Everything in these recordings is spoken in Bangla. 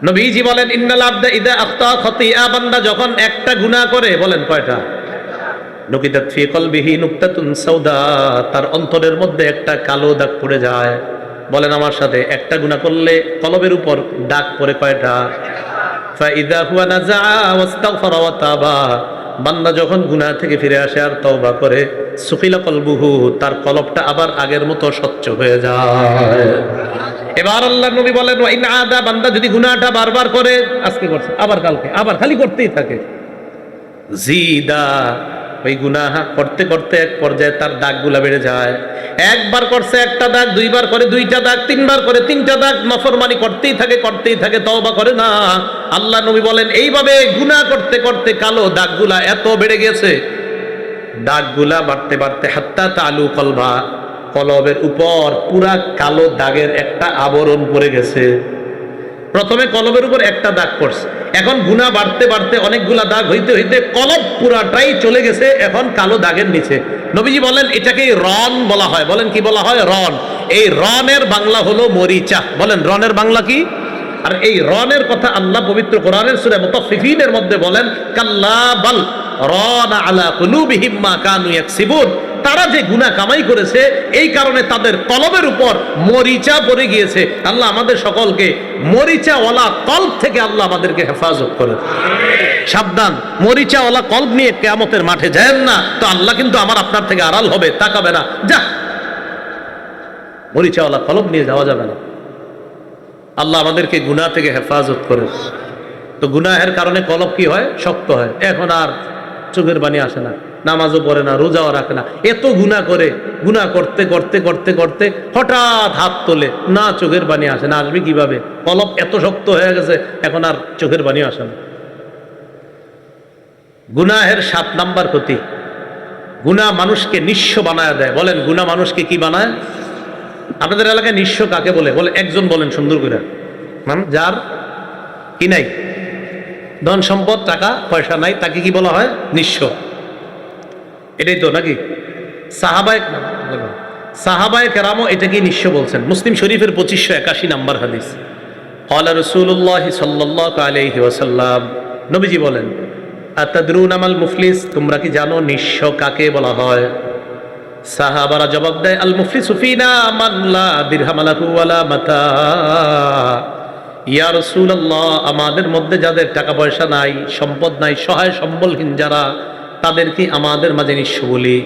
নবীজি বলেন ইন্নাল আবদা ইযা আখতা খাতিয়া, বান্দা যখন একটা গুনাহ করে, বলেন কয়টা? নুকিতাত ফি কলবিহি নুকতাতুন সাউদা, তার অন্তরের মধ্যে একটা কালো দাগ পড়ে যায়। বলেন আমার সাথে, একটা গুনাহ করলে কলবের উপর দাগ পড়ে কয়টা? ফাইদা হুয়া নাজা ওয়াস্তাগফারা ওয়া তাবা, বান্দা যখন গুনাহ থেকে ফিরে আসে আর তওবা করে, সুকিলা কলবুহু, তার কলবটা আবার আগের মতো স্বচ্ছ হয়ে যায়। এবার আল্লাহর নবী বলেন ওয়া ইন আদা, বান্দা যদি গুনাহটা বারবার করে, আজকে করছে আবার কালকে আবার খালি করতেই থাকে, জিদা, ওই গুনাহ করতে করতে এক পর্যায়ে তার দাগগুলা বেড়ে যায়। একবার করছে একটা দাগ, দুইবার করে দুইটা দাগ, তিনবার করে তিনটা দাগ, নফরমানি করতেই থাকে, তওবা করে না। আল্লাহ নবী বলেন এইভাবে গুনাহ করতে করতে কালো দাগগুলা এত বেড়ে গেছে, দাগগুলা বাড়তে বাড়তে হাত্তা তালু কলবা, কলবের উপর পুরা কালো দাগের একটা আবরণ পড়ে গেছে। প্রথমে কলবের উপর একটা দাগ পড়ছে, এখন গুনাহ বাড়তে বাড়তে অনেকগুলা দাগ হইতে হইতে কলব পুরাটাই চলে গেছে এখন কালো দাগের নিচে। নবীজি বলেন এটাকে রন বলা হয়। বলেন কি বলা হয়? রন। এই রনের বাংলা হলো মরিচা। বলেন রনের বাংলা কি? আর এই রনের কথা আল্লাহ পবিত্র কোরআনের সূরা মুতাফফিফিনের মধ্যে বলেন কাল্লা বাল রানা আলা কুলুবিহিম মা কানু ইয়াকসিবুন, তারা যে গুনাহ কামাই করেছে এই কারণে তাদের কলবের উপর মরিচা পড়ে গিয়েছে। আল্লাহ আমাদের সকলকে মরিচাওয়ালা কলব থেকে আল্লাহ আমাদেরকে হেফাজত করে। সাবধান, মরিচাওয়ালা কলব নিয়ে কিয়ামতের মাঠে যায়েন না, তো আল্লাহ কিন্তু আমার আপনার থেকে আড়াল হবে, তাকাবে না। যা, মরিচাওয়ালা কলব নিয়ে যাওয়া যাবে না। আল্লাহ আমাদেরকে গুনাহ থেকে হেফাজত করে। তো গুনাহের কারণে কলব কি হয়? শক্ত হয়। এখন আর চোখের পানি আসে না, নামাজও পড়ে না, রোজাও রাখে না, এত গুনাহ করে, গুনাহ করতে করতে করতে করতে হঠাৎ হাত তোলে, না চোখের পানি আসে না। আসবে কিভাবে? কলব এত শক্ত হয়ে গেছে, এখন আর চোখের পানি আসে না। গুনাহের 7 নাম্বার ক্ষতি, গুনাহ মানুষকে নিঃস্ব বানায় দেয়। বলেন গুনাহ মানুষকে কি বানায়? আপনাদের এলাকায় নিঃস্ব কাকে বলে? বলে একজন বলেন সুন্দর করে, যার কি নাই, ধন সম্পদ টাকা পয়সা নাই, তাকে কি বলা হয়? নিঃস্ব। এটাই তো নাকি? সাহাবায়ে কেরামও এটাকে নিঃস্ব বলছেন। মুসলিম শরীফের 2581 নাম্বার হাদিস। ক্বালা রাসূলুল্লাহ সাল্লাল্লাহু আলাইহি ওয়াসাল্লাম, নবীজি বলেন আতাদরুনা মাল মুফলিস, তোমরা কি জানো নিঃস্ব কাকে বলা হয়? সাহাবারা জবাব দেয় আল মুফলিসু ফিনা মান লা দিরহাম লাহু ওয়ালা মাতা। ইয়া রাসূলুল্লাহ, আমাদের মধ্যে যাদের টাকা পয়সা নাই, সম্পদ নাই, সহায় সম্বলহীন যারা, তাদের কি আমাদের মাঝে নিঃস্ব বলি?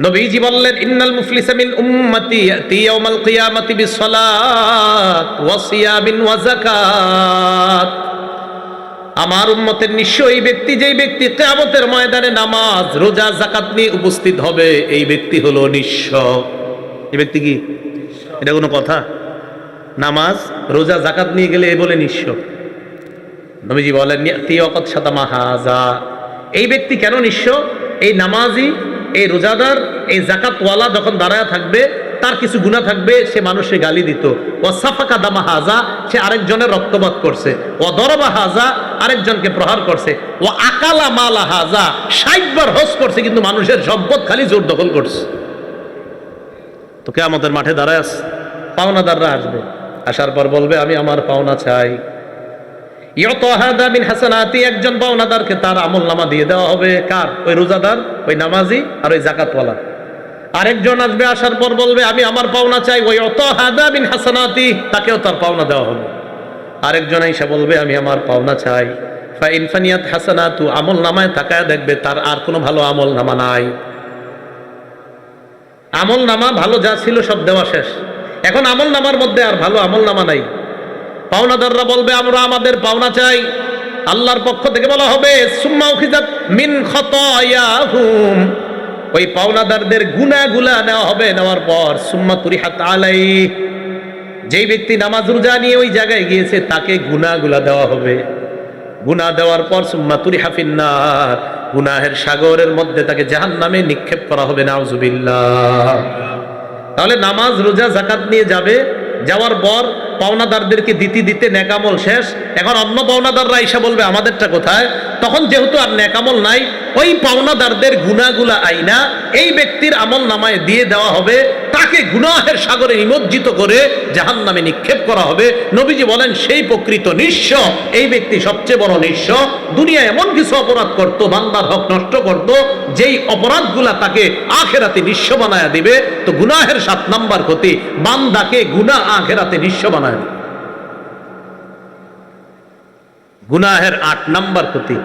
নবীজি বললেন ইন্নাল মুফলিসা মিন উম্মতি ইয়াতি ইয়াউমাল কিয়ামাতি বিসসালাত ওয়া সিয়ামিন ওয়া যাকাত। আমার উম্মতের নিঃস্ব এই ব্যক্তি, যেই ব্যক্তি কিয়ামতের ময়দানে নামাজ, রোজা, যাকাত নিয়ে উপস্থিত হবে, এই ব্যক্তি হলো নিঃস্ব। এই ব্যক্তি কি? এটা কোনো কথা? নামাজ, রোজা, যাকাত নিয়ে গেলে এ বলে নিঃস্ব? নবীজি বলেন ইয়াতি ওয়াকাদ শাতামা হাযা। এই ব্যক্তি কেন নিঃস্ব? এই নামাজি, এই রোজাদার, এই যাকাতওয়ালা যখন দাঁড়ায় থাকবে, তার কিছু গুনাহ থাকবে, সে মানুষে গালি দিত। ও সাফাকা দামা হাজা, সে আরেকজনের রক্তপাত করছে। ও দরবা হাজা, আরেকজনকে প্রহার করছে। ও আকালা মালা হাজা, 60 বার হজ করছে, কিন্তু মানুষের সম্পদ খালি জোর দখল করছে। তো কিয়ামতের মাঠে দাঁড়ায় আছে, পাওনাদাররা আসবে, আসার পর বলবে আমি আমার পাওনা চাই। ইউতাহাদা মিন হাসানাতি, একজন পাওনাদারকে তার আমলনামা দিয়ে দেওয়া হবে। কার? ওই রোজাদার, ওই নামাজি আর ওই যাকাতওয়ালা। আরেকজন আসবে, আসার পর বলবে আমি আমার পাওনা চাই। ওই ইউতাহাদা মিন হাসানাতি, তাকেও তার পাওনা দেওয়া হবে। আরেকজন এসে বলবে আমি আমার পাওনা চাই। ফা ইন ফানিয়াত হাসানাতু, আমলনামায় তাকায় দেখবে তার আর কোনো ভালো আমলনামা নাই। আমলনামা ভালো যা ছিল সব দেওয়া শেষ, এখন আমলনামার মধ্যে আর ভালো আমলনামা নাই। পাওনাদাররা বলবে আমরা আমাদের পাওনা চাই। আল্লাহর পক্ষ থেকে বলা হবে সুম্মা উখিযাত মিন খাতায়াহুম, ওই পাওনাদারদের গুনাহগুলা নেওয়া হবে। নেওয়ার পর সুম্মা তুরিহাত আলাইহি, যেই ব্যক্তি নামাজ রোজা নিয়ে ওই জায়গায় গিয়েছে তাকে গুনাহগুলা দেওয়া হবে। গুনাহ দেওয়ার পর সুম্মা তুরিহা ফিন্নার, গুনাহের সাগরের মধ্যে তাকে জাহান্নামে নিক্ষেপ করা হবে। নাউযুবিল্লাহ। তাহলে নামাজ রোজা যাকাত নিয়ে যাবে, যাওয়ার পর পাওনাদারদেরকে দিতে দিতে নেকামল শেষ। এখন অন্য পাওনাদাররা এসে বলবে আমাদেরটা কোথায়? তখন যেহেতু আর নেক আমল নাই, ওই পাওনাদারদের গুনাহগুলা আইনা এই ব্যক্তির আমল নামায় দিয়ে দেওয়া হবে, তাকে গুনাহের সাগরে নিমজ্জিত করে জাহান্নামে নিক্ষেপ করা হবে। নবীজি বলেন সেই প্রকৃত নিঃস্ব, এই ব্যক্তি সবচেয়ে বড় নিঃস্ব। দুনিয়ায় এমন কিছু অপরাধ করত, বান্দার হক নষ্ট করত, যেই অপরাধগুলা তাকে আখেরাতে নিঃস্ব বানায়া দিবে। তো গুনাহের 7 নাম্বার ক্ষতি, বান্দাকে গুনাহ আখেরাতে নিঃস্ব বানায় দিবে। গুনাহের 8 নাম্বার ক্ষতি,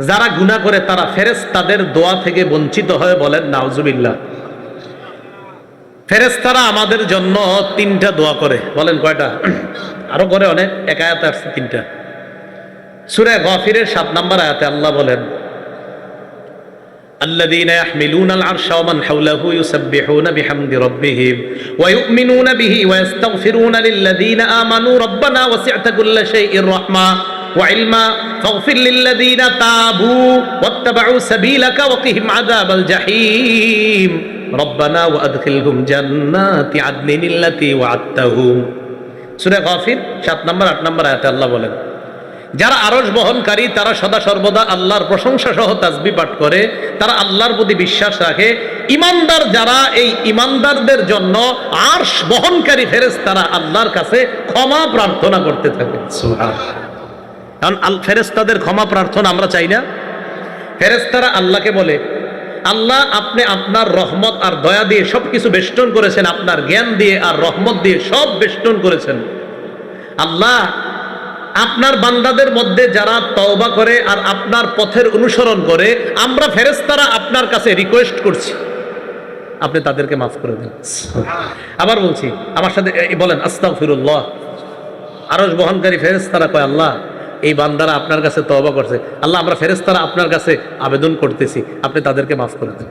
যারা গুনাহ করে তারা ফেরেশতাদের দোয়া থেকে বঞ্চিত হয়ে, বলেন নাউজুবিল্লাহ। ফেরেশতারা আমাদের জন্য 3টা দোয়া করে, বলেন কয়টা? আরো করে অনেক, এক আয়াতে আসছে 3টা। সূরা গাফিরের 7 নাম্বার আয়াতে আল্লাহ বলেন, الذين يحملون العرش ومن حوله يسبحون بحمد ربهم ويؤمنون به ويستغفرون للذين آمنوا ربنا وسعت كل شيء رحمة وعلما فاغفر للذين تابوا واتبعوا سبيلك وقهم عذاب الجحيم ربنا وأدخلهم جنات عدن التي وعدتهم। সূরা গাফির 7 নম্বর 8 নম্বর আয়াতে আল্লাহ বলেন, যারা আরশ বহনকারী তারা সদা সর্বদা আল্লাহর প্রশংসা সহ তাসবিহ পাঠ করে, তারা আল্লাহর প্রতি বিশ্বাস রাখে। ইমানদার যারা, এই ইমানদারদের জন্য আরশ বহনকারী ফেরেশতারা আল্লাহর কাছে ক্ষমা প্রার্থনা করতে থাকে। সুবহানাল্লাহ। কারণ ফেরেশতাদের ক্ষমা প্রার্থনা আমরা চাই না। ফেরেশতারা আল্লাহকে বলে, আল্লাহ আপনি আপনার রহমত আর দয়া দিয়ে সবকিছু বেষ্টন করেছেন, আপনার জ্ঞান দিয়ে আর রহমত দিয়ে সব বেষ্টন করেছেন। আল্লাহ আপনার বান্দাদের মধ্যে যারা তওবা করে আর আপনার পথের অনুসরণ করে, আমরা ফেরেশতারা আপনার কাছে রিকোয়েস্ট করছি আপনি তাদেরকে মাফ করে দিন। আবার বলছি, আমার সাথে বলেন আস্তাগফিরুল্লাহ। আরশ বহনকারী ফেরেশতারা কয়, আল্লাহ এই বান্দারা আপনার কাছে তওবা করছে, আল্লাহ আমরা ফেরেশতারা আপনার কাছে আবেদন করতেছি আপনি তাদেরকে মাফ করে দিন।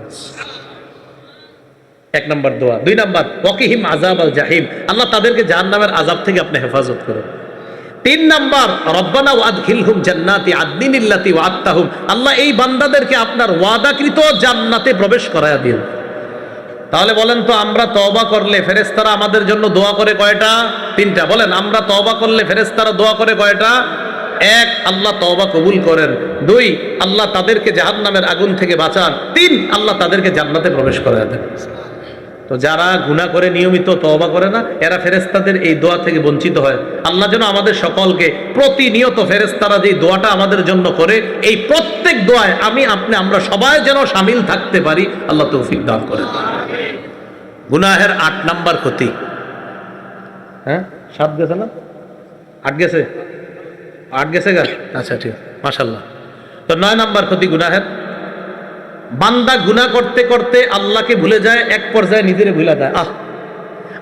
1 নম্বর দোয়া। 2 নম্বর, ওয়াকিহিম আযাবাল জাহিম, আল্লাহ তাদেরকে জাহান্নামের আযাব থেকে আপনি হেফাজত করেন। 3 নম্বর, রব্বানা ওয়াদখিলহুম জান্নাতি আদনিন আল্লাতী ওয়া'আদতাহুম, আল্লাহ এই বান্দাদেরকে আপনার ওয়াদাকৃত জান্নাতে প্রবেশ করায়া দিন। তাহলে বলেন তো, আমরা তওবা করলে ফেরেশতারা আমাদের জন্য দোয়া করে কয়টা? 3টা। বলেন, আমরা তওবা করলে ফেরেশতারা দোয়া করে কয়টা? 1, আল্লাহ তওবা কবুল করেন। 2, আল্লাহ তাদেরকে জাহান্নামের আগুন থেকে বাঁচান। 3, আল্লাহ তাদেরকে জান্নাতে প্রবেশ করায়া দেন। তো যারা গুনাহ করে নিয়মিত তওবা করে না, এরা ফেরেশতাদের এই দোয়া থেকে বঞ্চিত হয়। আল্লাহ যেন আমাদের সকলকে প্রতিনিয়ত ফেরেশতারা যে দোয়াটা আমাদের জন্য করে, এই প্রত্যেক দোয়ায় আমি আপনি আমরা সবাই যেন শামিল থাকতে পারি, আল্লাহ তৌফিক দান করেন। গুনাহের 8 নাম্বার ক্ষতি, হ্যাঁ 7 গেছে না? 8 গেছে? 8 গেছে গা? আচ্ছা ঠিক, মাশাআল্লাহ। তো 9 নাম্বার ক্ষতি গুনাহের, বান্দা গুনাহ করতে করতে আল্লাহকে ভুলে যায়, এক পর্যায়ে নিজেরে ভুলে যায়।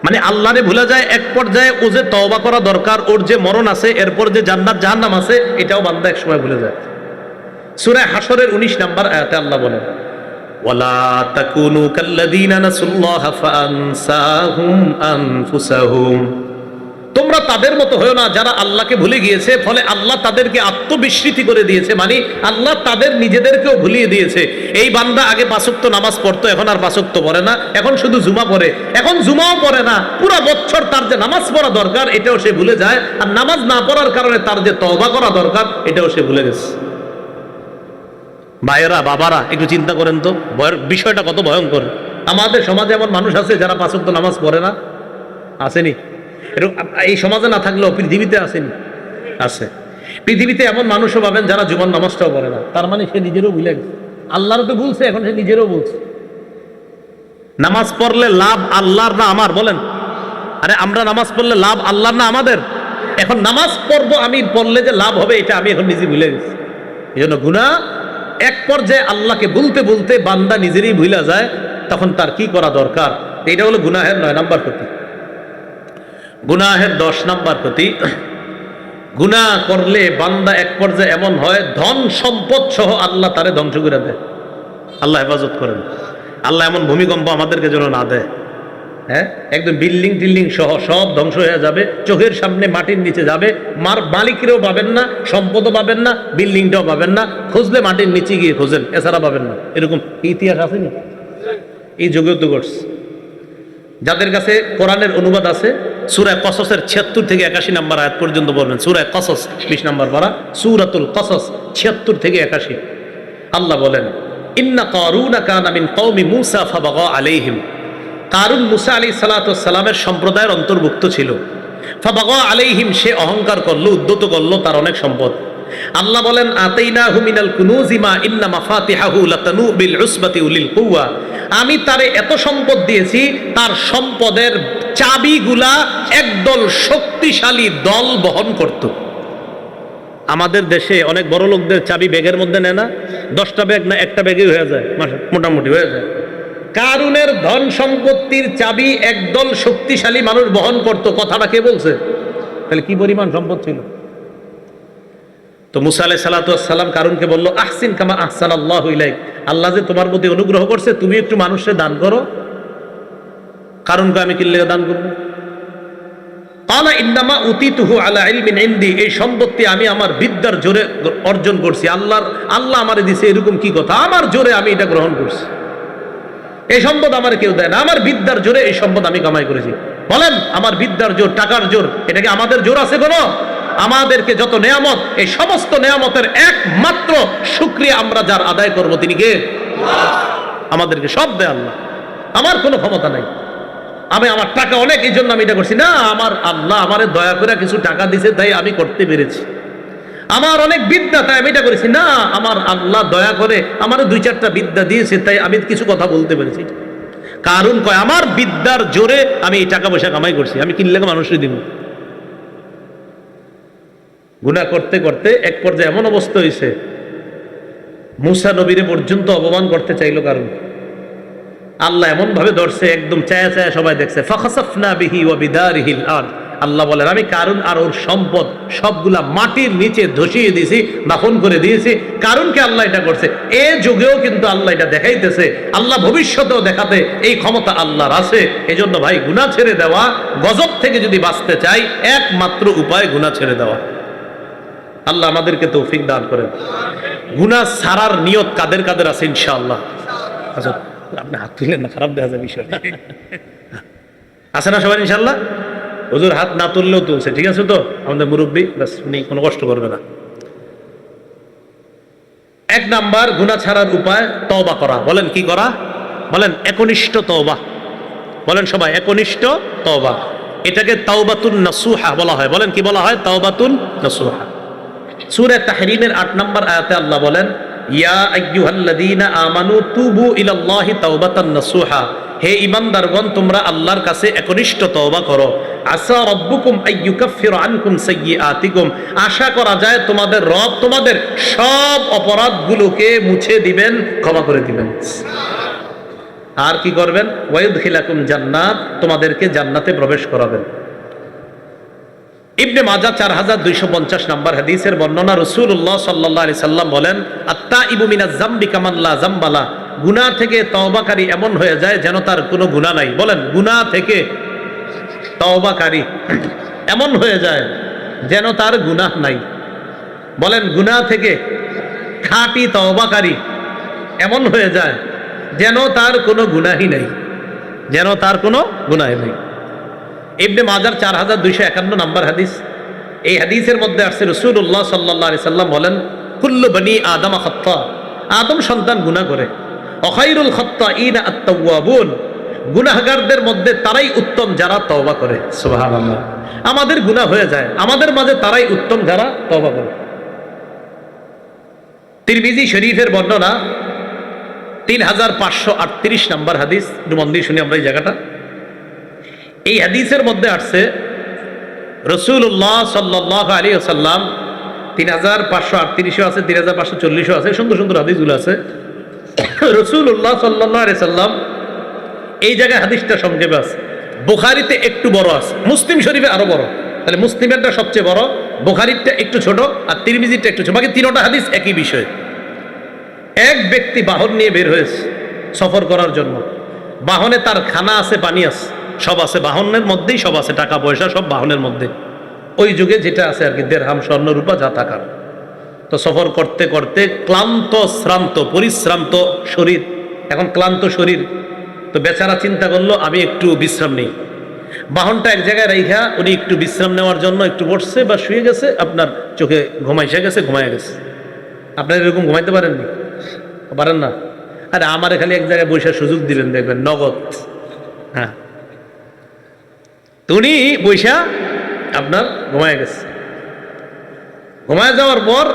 মানে আল্লাহরে ভুলে যায় এক পর্যায়ে, ও যে তওবা করা দরকার, ওর যে মরণ আছে, এরপর যে জান্নাত জাহান্নাম আছে, এটাও বান্দা এক সময় ভুলে যায়। সূরা হাশরের 19 নম্বর আয়াতে আল্লাহ বলেন, ওয়ালা তাকুনু কাল্লাযীনা নাসুল্লাহা ফাআনসাহুম আনফুসাহুম, তোমরা তাদের মতো হয়ো না যারা আল্লাহকে ভুলে গিয়েছে, ফলে আল্লাহ তাদেরকে আত্মবিস্মৃতি করে দিয়েছে, মানে আল্লাহ তাদের নিজেদেরকেও ভুলিয়ে দিয়েছে। এই বান্দা আগে 5 ওয়াক্ত নামাজ পড়তো, এখন আর 5 ওয়াক্ত পড়ে না, এখন শুধু জুমা পড়ে। এখন জুমাও পড়ে না, পুরো বছর তার যে নামাজ পড়া দরকার এটাও সে ভুলে যায়, আর নামাজ না পড়ার কারণে তার যে তওবা করা দরকার এটাও সে ভুলে গেছে। ভাইয়েরা, বাবারা, একটু চিন্তা করেন তো বিষয়টা কত ভয়ঙ্কর। আমাদের সমাজে এমন মানুষ আছে যারা 5 ওয়াক্ত নামাজ পড়ে না, আসেনি? এই সমাজে না থাকলেও পৃথিবীতে আসেনি? আছে। পৃথিবীতে এমন মানুষও পাবেন যারা জীবন নামাজটাও পড়ে না, তার মানে সে নিজেরও ভুলে গেছে। আল্লাহরও তো বলছে, এখন সে নিজেরও বলছে। নামাজ পড়লে লাভ আল্লাহর না আমার? বলেন, আরে আমরা নামাজ পড়লে লাভ আল্লাহর না আমাদের? এখন নামাজ পড়বো আমি, পড়লে যে লাভ হবে এটা আমি এখন নিজে ভুলে গেছি। এই জন্য গুনাহ এক পর্যায়ে আল্লাহকে বলতে বলতে বান্দা নিজেরই ভুলে যায়, তখন তার কি করা দরকার? এটা হলো গুনাহের 9 নম্বর ক্ষতি। গুনাহের 10 নম্বর ক্ষতি, গুনাহ করলে বান্দা এক পর্যায়ে এমন হয় ধন সম্পদ সহ আল্লাহ তারে ধ্বংস করে দেয়। আল্লাহ হেফাজত করেন। আল্লাহ এমন ভূমিকম্প আমাদেরকে যেন না দেয়, হ্যাঁ, একদম বিল্ডিং টিল্ডিং সহ সব ধ্বংস হয়ে যাবে, চোখের সামনে মাটির নিচে যাবে, মালিকেরও পাবেন না, সম্পদও পাবেন না, বিল্ডিংটাও পাবেন না, খুঁজলে মাটির নিচে গিয়ে খোঁজেন, এছাড়া পাবেন না। এরকম ইতিহাস আছে না? এই যুগেও তো ঘটছে। যাদের কাছে কোরআনের অনুবাদ আছে সূরা কসসের ৭৬ থেকে ৮১ নম্বর আয়াত পর্যন্ত বলবেন। সূরা কসস ২০ নম্বর পারা, সূরাতুল কসস ৭৬ থেকে ৮১। আল্লাহ বলেন, ইন্না কারুনা কানা মিন কওমি মূসা ফাবাগা আলাইহিম। কারুন মুসা আলাইহিস সালাতু ওয়াস সালামের সম্প্রদায়ের অন্তর্ভুক্ত ছিল। ফাবাগা আলাইহিম, সে অহংকার করলো, উদ্ধত করলো তার অনেক সম্পদ। আল্লাহ বলেন, আতাইনাহু মিনাল কুনুজি মা ইন্না মাফাতিহাহু লাতানু বিল উসবাতি উলিল কুওয়া। আমি তারে এত সম্পদ দিয়েছি, তার সম্পদের চাবিগুলা একদল শক্তিশালী দল বহন করত। আমাদের দেশে অনেক বড় লোকদের চাবি ব্যাগের মধ্যে নেয় না, 10টা ব্যাগ না একটা ব্যাগই হয়ে যায়, মোটামুটি হয়ে যায়। কারুনের ধন সম্পত্তির চাবি একদল শক্তিশালী মানুষ বহন করত। কথাটা কে বলছে? তাহলে কি পরিমাণ সম্পদ ছিল? তো মুসা আলাইহিস সালাতু ওয়াস সালাম কারুনকে বলল, আহসিন কামা আহসানাল্লাহু ইলাইক। আল্লাহ যে তোমার প্রতি অনুগ্রহ করছে, তুমি একটু মানুষকে দান করো। কারুনকে আমি কি লেগে দান করব? কালা ইন্নামা উতিতুহু আলা ইলমিন ইনদি। এই সম্পত্তি আমি আমার বিদ্যার জোরে অর্জন করছি। আল্লাহ আমারে দিয়েছে, এরকম কি কথা? আমার জোরে আমি এটা গ্রহণ করছি। এই সম্পদ আমার কেউ দেয় না, আমার বিদ্যার জোরে এই সম্পদ আমি কামাই করেছি। বলেন, আমার বিদ্যার জোর, টাকার জোর, এটা কি আমাদের জোর আছে কোনো? আমাদেরকে যত নেয়ামত, এই সমস্ত নেয়ামতের একমাত্র শুকরিয়া আমরা যার আদায় করব, তিনি কে? আমাদেরকে সব দেয় আল্লাহ। আমার কোনো ক্ষমতা নাই, আমি আমার টাকা অনেক এই জন্য আমি এটা করছি না। আমার আল্লাহ আমারে দয়া করে কিছু টাকা দিয়েছে, তাই আমি করতে পেরেছি। আমার অনেক বিদ্যা, তাই আমি এটা করেছি না। আমার আল্লাহ দয়া করে আমার 2-4টা বিদ্যা দিয়েছে, তাই আমি কিছু কথা বলতে পেরেছি। কারণ কয়, আমার বিদ্যার জোরে আমি এই টাকা পয়সা কামাই করছি, আমি কিনলে মানুষই দিব। গুনাহ করতে করতে এক পর্যায়ে এমন অবস্থা হয়েছে, মুসা নবীরে পর্যন্ত অপমান করতে চাইলো। কারণ আল্লাহ এমন ভাবে ধরছে, একদম চায়া চায়া সবাই দেখছে। ফাখাসাফনা বিহি ওয়া বিদারিহিল আরদ। আল্লাহ বলেন, আমি কারুন আর ওর সম্পদ সবগুলা মাটির নিচে ধসিয়ে দিয়েছি, দাফন করে দিয়েছি। কারণকে আল্লাহ এটা করছে, এ যুগেও কিন্তু আল্লাহ এটা দেখাইতেছে, আল্লাহ ভবিষ্যতেও দেখাতে এই ক্ষমতা আল্লাহর আছে। এজন্য ভাই, গুনাহ ছেড়ে দেওয়া, গজব থেকে যদি বাঁচতে চাই, একমাত্র উপায় গুনাহ ছেড়ে দেওয়া। আল্লাহ আমাদেরকে তৌফিক দান করেন। গুনাহ ছাড়ার নিয়ত কাদের কাদের আছে ইনশাআল্লাহ? আচ্ছা, আপনি হাত তুললেন না, খারাপ দেখা যায় বিষয়টা। আছে না সবাই ইনশাআল্লাহ? হুজুর হাত না তুললেও তুলছে, ঠিক আছে তো? আমাদের মুরব্বী, বাস উনি কোনো কষ্ট করবে না। 1 নাম্বার গুনাহ ছাড়ার উপায় তওবা করা। বলেন কি করা? বলেন একনিষ্ঠ তওবা। বলেন সবাই, একনিষ্ঠ তওবা। এটাকে তাওবাতুন নাসুহা বলা হয়। বলেন কি বলা হয়? তাওবাতুন নাসুহা। সূরা তাহরীমের 8 নম্বর আয়াতে আল্লাহ বলেন, ইয়া আইয়ুহাল্লাযীনা আমানু তুবু ইলাল্লাহি তাওবাতান নাসুহা। হে ঈমানদারগণ, তোমরা আল্লাহর কাছে একনিষ্ঠ তওবা করো। আসা রাব্বুকুম আইয়ুকাফফিরা আনকুম সাইয়্যাতিকুম। আশা করা যায় তোমাদের রব তোমাদের সব অপরাধগুলোকে মুছে দিবেন, ক্ষমা করে দিবেন। আর কি করবেন? ওয়ায়ুদখিলাকুম জান্নাত, তোমাদেরকে জান্নাতে প্রবেশ করাবেন। ইবনে মাজাহ 4250 নম্বর হাদিসের বর্ণনা, রাসূলুল্লাহ সাল্লাল্লাহু আলাইহি সাল্লাম বলেন, আত-তাইবু মিনাজ যামবি কামান লা যামবালা। গুনাহ থেকে তওবাকারী এমন হয়ে যায় যেন তার কোনো গুনাহ নাই। বলেন, গুনাহ থেকে তওবাকারী এমন হয়ে যায় যেন তার গুনাহ নাই। বলেন, গুনাহ থেকে খাঁটি তওবাকারী এমন হয়ে যায় যেন তার কোনো গুনাহই নাই, যেন তার কোনো গুনাহই নাই। ইবনে মাজাহ 4251 নম্বর হাদিস। এই হাদিসের মধ্যে আসছে, রাসূলুল্লাহ সাল্লাল্লাহু আলাইহি সাল্লাম বলেন, কুল্লু বনি আদম খাত্তা। আদম সন্তান গুনাহ করে। খায়রুল খাত্তাইনা আত-তাওয়াবুন। গুনাহগারদের মধ্যে তারাই উত্তম যারা তওবা করে। সুবহানাল্লাহ। আমাদের গুনাহ হয়ে যায়, আমাদের মাঝে তারাই উত্তম যারা তওবা করে। তিরমিজি শরীফের বর্ণনা 3538 নম্বর হাদিস। একটু মন দিয়ে শুনি আমরা এই জায়গাটা। এই হাদিসের মধ্যে আসছে, রাসূলুল্লাহ সাল্লাল্লাহু আলাইহি ওয়াসাল্লাম 3538 আছে, 3540 আছে, সুন্দর সুন্দর হাদিসগুলো আছে। রাসূলুল্লাহ সাল্লাল্লাহু আলাইহি সাল্লাম এই জায়গায় হাদিসটা সংক্ষেপে আছে। বুখারীতে একটু বড় আছে, মুসলিম শরীফে আরো বড়। তাহলে মুসলিমেরটা সবচেয়ে বড়, বুখারীরটা একটু ছোট, আর তিরমিজিরটা একটু ছোট। বাকি তিনটা হাদিস একই বিষয়। এক ব্যক্তি বাহন নিয়ে বের হয়েছে সফর করার জন্য। বাহনে তার খানা আছে, পানি আছে, সব আছে বাহনের মধ্যেই, সব আছে, টাকা পয়সা সব বাহনের মধ্যে। ওই যুগে যেটা আছে আর কি, দেড়হাম স্বর্ণ রূপা যা থাকার। তো সফর করতে করতে ক্লান্ত শ্রান্ত, পরিশ্রান্ত শরীর, এখন ক্লান্ত শরীর। তো বেচারা চিন্তা করলো, আমি একটু বিশ্রাম নেই। বাহনটা এক জায়গায় রাইখা উনি একটু বিশ্রাম নেওয়ার জন্য একটু বসছে বা শুয়ে গেছে, আপনার চোখে ঘুমাইসে গেছে, ঘুমায় গেছে। আপনারা এরকম ঘুমাইতে পারেননি? পারেন না? আরে আমারে খালি এক জায়গায় বৈশার সুযোগ দিবেন, দেখবেন নগদ। হ্যাঁ, উনি বৈশা আপনার ঘুমায় গেছে। ঘুমায় যাওয়ার পর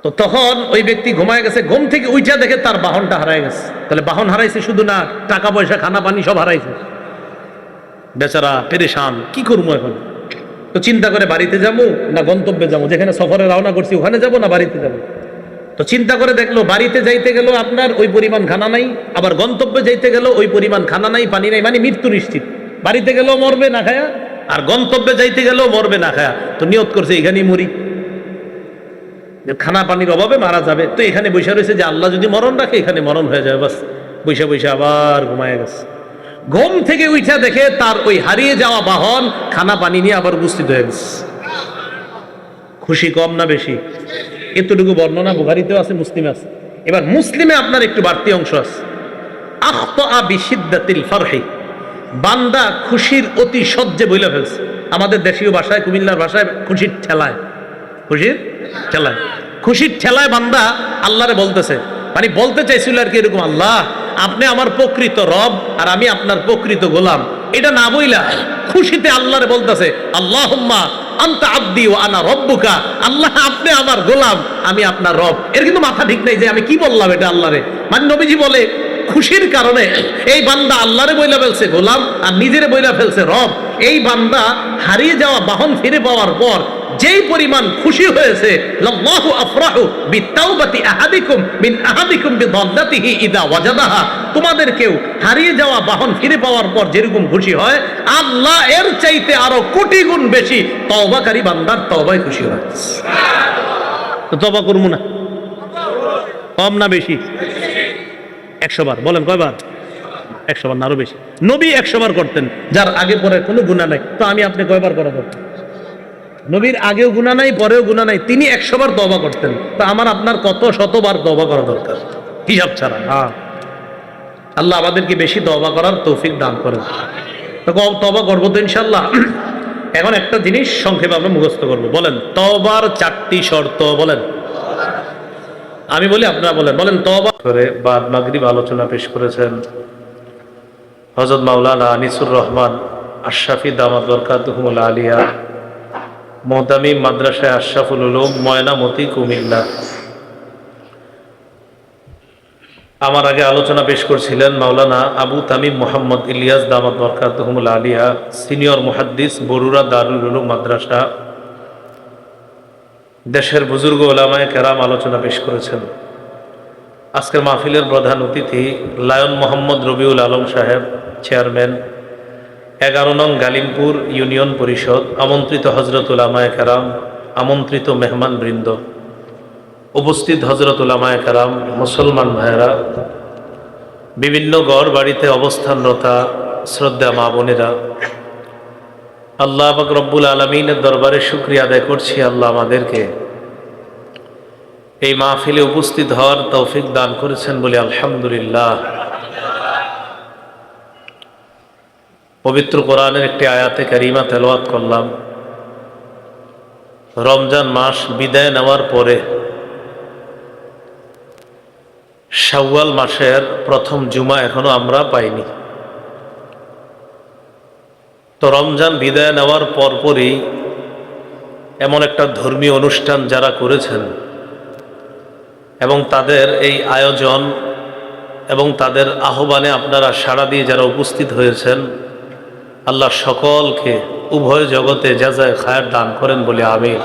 তো তখন ওই ব্যক্তি ঘুমায় গেছে, ঘুম থেকে উইঠা দেখে তার বাহনটা হারায় গেছে। তাহলে বাহন হারাইছে শুধু না, টাকা পয়সা খানা পানি সব হারাইছে। বেচারা পেরেশান, কি করবো এখন? তো চিন্তা করে বাড়িতে যাবো না গন্তব্যে যাবো, যেখানে সফরে রওনা করছি ওখানে যাবো না বাড়িতে যাবো। তো চিন্তা করে দেখলো বাড়িতে যাইতে গেল আপনার ওই পরিমাণ খানা নাই, আবার গন্তব্যে যাইতে গেল ওই পরিমাণ খানা নাই, পানি নাই, মানে মৃত্যু নিশ্চিত। বাড়িতে গেলেও মরবে না খায়া, আর গন্তব্যে যাইতে গেলেও মরবে না খায়া। তো নিয়ত করছে এখানেই মরি, খানা পানির অভাবে মারা যাবে। তো এখানে বৈশা রয়েছে যে আল্লাহ যদি মরণ রাখে এখানে মরণ হয়ে যাবে, বাস বৈশা বৈশা আবার ঘুমায় গেছে। ঘুম থেকে উঠা দেখে তার ওই হারিয়ে যাওয়া বাহন খানা পানি নিয়ে আবার উপস্থিত হয়ে গেছে। খুশি কম না বেশি? এতটুকু বর্ণনা বুখারীতেও আছে, মুসলিমে আছে। এবার মুসলিমে আপনার একটু বাড়তি অংশ আছে, আখতা বিশিদ্দাতিল ফারহি, বান্দা খুশির অতি সহ্যে বইলা ফেলছে। আমাদের দেশীয় ভাষায়, কুমিল্লার ভাষায় খুশির ঠেলায়, খুশির ঠেলায়, খুশির ঠেলায় বান্দা আল্লাহরে বলতেছে, মানে বলতে চাইছিল আর কি এরকম, আল্লাহ আপনি আমার প্রকৃত রব আর আমি আপনার প্রকৃত গোলাম। এটা না বইলা খুশিতে আল্লাহরে বলতেছে, আল্লাহুম্মা আনতা আব্দি ওয়া আনা রব্বুকা, আল্লাহ আপনি আমার গোলাম আমি আপনার রব। এর কিন্তু মাথা ঠিক নাই যে আমি কি বললাম এটা আল্লাহরে। মানে নবীজি বলে খুশির কারণে এই বান্দা আল্লাহরে বইলা ফেলছে গোলাম আর নিজেরে বইলা ফেলছে রব। এই বান্দা হারিয়ে যাওয়া বাহন ফিরে পাওয়ার পর যেই পরিমাণ খুশি হয়েছে, লাল্লাহু আফরাহু বিতাওবাতি আহাদিকুম মিন আহাদিকুম বিদাল্লাতিহি ইযা ওয়াজাদাহা, তোমাদের কেউ হারিয়ে যাওয়া বাহন ফিরে পাওয়ার পর যেরকম খুশি হয়, আল্লাহ এর চাইতে আরো কোটি গুণ বেশি তওবাকারী বান্দার তওবায় খুশি হয়। তো তওবা করব না, কম না বেশি? 100 বার। বলেন কয়বার? 100 বার না আরো বেশি? নবী 100 বার করতেন, যার আগে পরে কোনো গুনাহ নাই। তো আমি আপনি কয়বার করা দরকার? নবীর আগেও গুনাহ নাই, পরেও গুনাহ নাই, তিনি 100 বার তওবা করতেন। তো আমার আপনার কত শতবার তওবা করা দরকার হিসাব ছাড়া? হ্যাঁ, আল্লাহ আমাদেরকে বেশি তওবা করার তৌফিক দান করেন। তো তওবা করবো তো ইনশাআল্লাহ। এখন একটা জিনিস সংক্ষেপে আমরা মুখস্থ করবো। বলেন তওবার 4টি শর্ত। বলেন, আমি বলি আপনারা বলেন। বলেন তওবা করে বাদ মাগরিব আলোচনা পেশ করেছেন হযরত মাওলানা আনিসুর রহমান আশরাফি দামাত বরকাতুহুল আলিয়া, মুহতামিম মাদ্রাসায় আশরাফুল উলুম, ময়নামতি, কুমিল্লা। আমার আগে আলোচনা পেশ করছিলেন মাওলানা আবু তামিম মোহাম্মদ ইলিয়াস দামাত বরকাতুহুল আলিয়া, সিনিয়র মুহাদ্দিস, বরুড়া দারুল উলুম মাদ্রাসা। দেশের বুজুর্গ ওলামায়ে কেরাম আলোচনা পেশ করেছেন। আজকের মাহফিলের প্রধান অতিথি লায়ন মোহাম্মদ রবিউল আলম সাহেব, চেয়ারম্যান 11 নং গালিমপুর ইউনিয়ন পরিষদ। আমন্ত্রিত হযরত উলামায়ে কেরাম, আমন্ত্রিত মেহমান বৃন্দ, উপস্থিত হযরত উলামায়ে কেরাম, মুসলমান ভাইয়েরা, বিভিন্ন ঘর বাড়িতে অবস্থানরতা শ্রদ্ধা মা বোনেরা, আল্লাহ পাক রব্বুল আলামিনের দরবারে শুকরিয়া আদায় করছি, আল্লাহ আমাদেরকে এই মাহফিলে উপস্থিত হওয়ার তৌফিক দান করেছেন বলে আলহামদুলিল্লাহ। পবিত্র কোরআনের একটি আয়াতে কারিমা তেলাওয়াত করলাম। রমজান মাস বিদায় নেওয়ার পরে শাওয়াল মাসের প্রথম জুমা এখনো আমরা পাইনি। তো রমজান বিদায় নেওয়ার পরপরই এমন একটা ধর্মীয় অনুষ্ঠান যারা করেছেন এবং তাদের এই আয়োজন এবং তাদের আহ্বানে আপনারা সাড়া দিয়ে যারা উপস্থিত হয়েছেন, আল্লাহ সকলকে উভয় জগতে জাযায়ে খায়ের দান করেন বলে আমিন।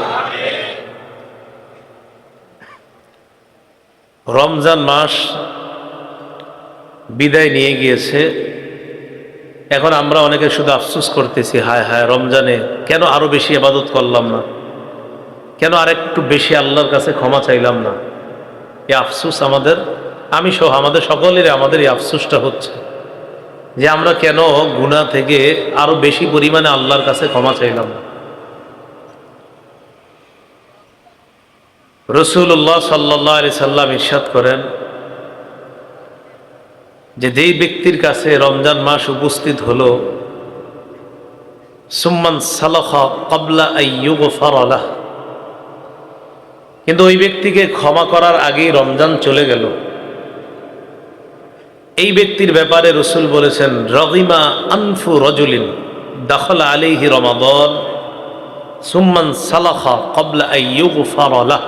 রমজান মাস বিদায় নিয়ে গিয়েছে। এখন আমরা অনেকে শুধু আফসোস করতেছি, হায় হায় রমজানে কেন আরো বেশি ইবাদত করলাম না, কেন আরেকটু বেশি আল্লাহর কাছে ক্ষমা চাইলাম না। এই আফসোস আমাদের, আমি সহ আমাদের সকলেরই আমাদের এই আফসোসটা হচ্ছে যে আমরা কেন গুনাহ থেকে আরো বেশি পরিমাণে আল্লাহর কাছে ক্ষমা চাইলাম না। রাসূলুল্লাহ সাল্লাল্লাহু আলাইহি সাল্লাম ইরশাদ করেন, যে যেই ব্যক্তির কাছে রমজান মাস উপস্থিত হলো, সুম্মান সালাখা ক্বাবলা আইয়ুগফারা লাহ, কিন্তু ওই ব্যক্তিকে ক্ষমা করার আগেই রমজান চলে গেল, এই ব্যক্তির ব্যাপারে রাসূল বলেছেন রাগিমা আনফু রাজুলিন দাখালা আলাইহি রমাদান সুম্মান সালাখা ক্বাবলা আইয়ুগফারা লাহ,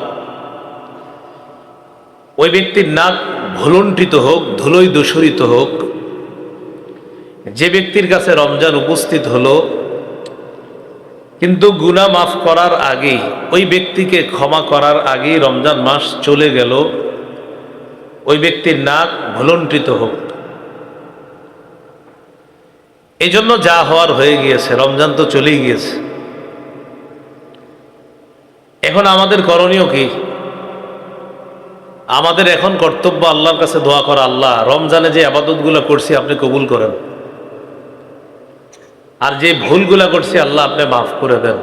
ওই ব্যক্তির নাক ভুলুণ্ঠিত হোক, ধুলোয় দূষরিত হোক, যে ব্যক্তির কাছে রমজান উপস্থিত হলো কিন্তু গুনাহ মাফ করার আগেই, ওই ব্যক্তিকে ক্ষমা করার আগেই রমজান মাস চলে গেল, ওই ব্যক্তির নাক ভুলুণ্ঠিত হোক। এই জন্য যা হওয়ার হয়ে গিয়েছে, রমজান তো চলেই গিয়েছে। এখন আমাদের করণীয় কি? আমাদের এখন কর্তব্য আল্লাহর কাছে দোয়া করা, আল্লাহ রমজানে যে ইবাদতগুলো করছি আপনি কবুল করেন, আর যে ভুলগুলা করছি আল্লাহ আপনি মাফ করে দেন।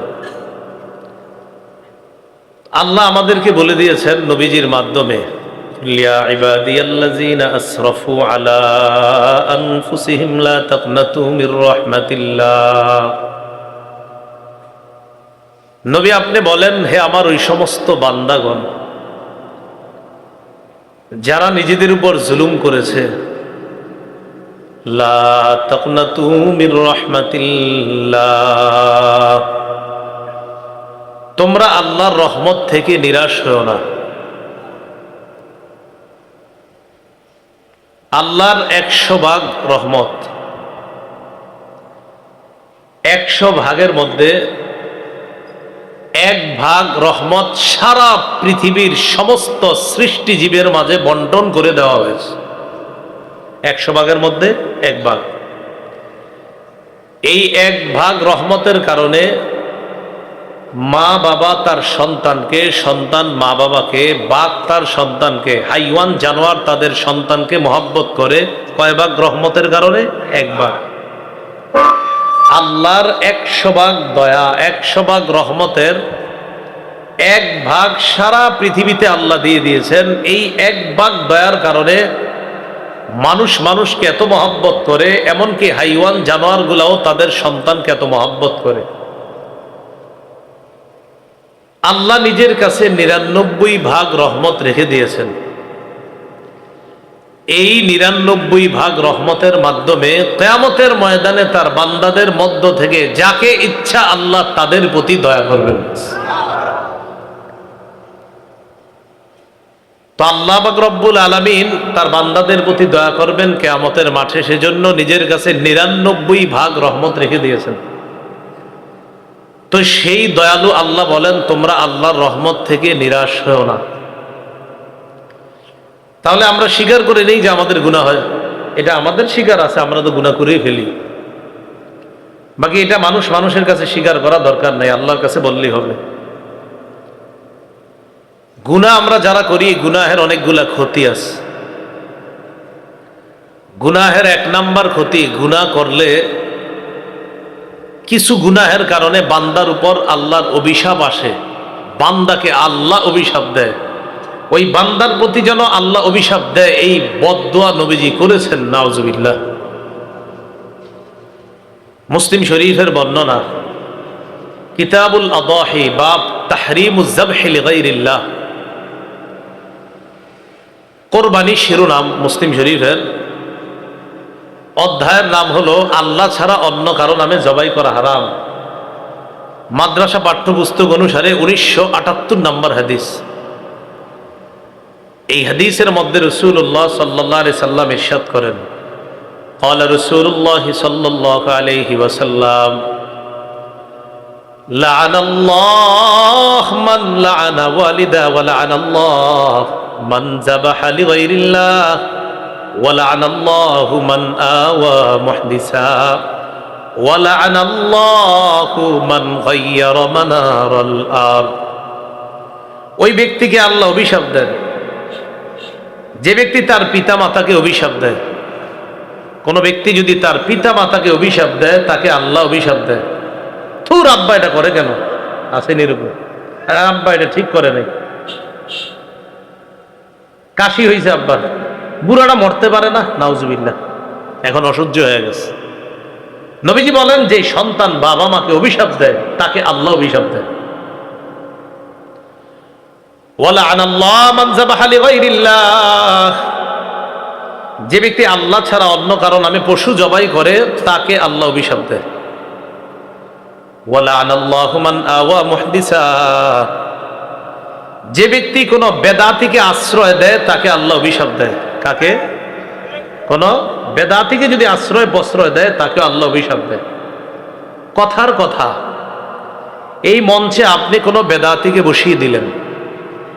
আল্লাহ আমাদেরকে বলে দিয়েছেন নবীজির মাধ্যমে, ইয়া ইবাদিয়াল্লাযীনা আসরাফু আলা আনফুসিহিম লা তাকনাতু মির রাহমাতিল্লাহ। নবী আপনি বলেন, হে আমার ওই সমস্ত বান্দাগণ যারা নিজেদের উপর জুলুম করেছে, লা তাকনাতু মির রাহমাতিল্লাহ, তোমরা আল্লাহর রহমত থেকে নিরাশ হও না। আল্লাহর 100 ভাগ রহমত, 100 ভাগের মধ্যে 1 ভাগ রহমত সারা পৃথিবীর সমস্ত সৃষ্টিজীবের মাঝে বন্টন করে দেওয়া হয়েছে। 100 ভাগের মধ্যে 1 ভাগ। এই 1 ভাগ রহমতের কারণে মা বাবা তার সন্তানকে, সন্তান মা বাবাকে, বাঘ তার সন্তানকে, হাইওয়ান জানোয়ার তাদের সন্তানকে মহব্বত করে। কয় ভাগ রহমতের কারণে? 1 ভাগ। আল্লাহর 100 ভাগ দয়া, 100 ভাগ রহমতের 1 ভাগ সারা পৃথিবীতে আল্লাহ দিয়ে দিয়েছেন। এই 1 ভাগ দয়ার কারণে মানুষ মানুষকে এত মহব্বত করে, এমনকি হাইওয়ান জানোয়ারগুলাও তাদের সন্তানকে এত মহব্বত করে। আল্লাহ নিজের কাছে 99 ভাগ রহমত রেখে দিয়েছেন। এই 99 ভাগ রহমতের মাধ্যমে কিয়ামতের ময়দানে তার বান্দাদের মধ্য থেকে যাকে ইচ্ছা আল্লাহ তাদের প্রতি দয়া করবেন। তো আল্লাহ পাক রব্বুল আলামিন তার বান্দাদের প্রতি দয়া করবেন কিয়ামতের মাঠে, সেজন্য নিজের কাছে 99 ভাগ রহমত রেখে দিয়েছেন। তো সেই দয়ালু আল্লাহ বলেন, তোমরা আল্লাহর রহমত থেকে নিরাশ হও না। তাহলে আমরা স্বীকার করে নেই যে আমাদের গুনাহ হয়, এটা আমাদের স্বীকার আছে, আমরা তো গুনাহ করেই ফেলি। বাকি এটা মানুষের কাছে স্বীকার করা দরকার নাই, আল্লাহর কাছে বললেই হবে। গুনাহ আমরা যারা করি, গুনাহের অনেকগুলা ক্ষতি আছে। গুনাহের 1 নাম্বার ক্ষতি, গুনাহ করলে কিছু গুনাহের কারণে বান্দার উপর আল্লাহর অভিশাপ আসে, বান্দাকে আল্লাহ অভিশাপ দেয়। ওই বান্দার প্রতি যেন আল্লাহ অভিশাপ দেয়, এই বদদোয়া নবীজি করেছেন, নাউজুবিল্লাহ। মুসলিম শরীফের বর্ণনা, কিতাবুল আদাহি, বাব তাহরিমুজ যাবহি লিগাইরিল্লাহ, কোরবানি শিরোনাম মুসলিম শরীফের। অধ্যায়ের নাম হলো আল্লাহ ছাড়া অন্য কারো নামে জবাই করা হারাম। মাদ্রাসা পাঠ্যপুস্তক অনুসারে 1978 নম্বর হাদিস। এই হাদিসের মধ্যে রাসূলুল্লাহ সাল্লাল্লাহু আলাইহি সাল্লাম ইরশাদ করেন, قال رسول الله صلى الله عليه وسلم لعن الله من لعن والدا ولعن الله من ذبح لغير الله ولعن الله من آوى محدثا ولعن الله من غير منار الأرض। ওই ব্যক্তিকে আল্লাহ অভিশাপ দেন যে ব্যক্তি তার পিতা মাতাকে অভিশাপ দেয়। কোন ব্যক্তি যদি তার পিতা মাতাকে অভিশাপ দেয়, তাকে আল্লাহ অভিশাপ দেয়। থুর, আব্বা এটা করে কেন? আসেন এরকম, আব্বা এটা ঠিক করে নাই, কাশি হয়েছে আব্বার, বুড়াটা মরতে পারে না, নাউজুবিল্লাহ, এখন অসহ্য হয়ে গেছে। নবীজি বলেন যে সন্তান বাবা মাকে অভিশাপ দেয় তাকে আল্লাহ অভিশাপ দেয়। ওয়ালা'আনাল্লাহু মান যাবাহা লিগায়রিল্লাহ, যে ব্যক্তি আল্লাহ ছাড়া অন্য কারো নামে পশু জবাই করে তাকে আল্লাহ অভিশাপ দেয়। ওয়ালা'আনাল্লাহু মান আওয়া মুহদিসা, যে ব্যক্তি কোন বেদাতিকে আশ্রয় দেয় তাকে আল্লাহ অভিশাপ দেয়। কাকে? কোন বেদাতিকে যদি আশ্রয় প্রশ্রয় দেয় তাকে আল্লাহ অভিশাপ দেয়। কথার কথা, এই মঞ্চে আপনি কোন বেদাতিকে বসিয়ে দিলেন,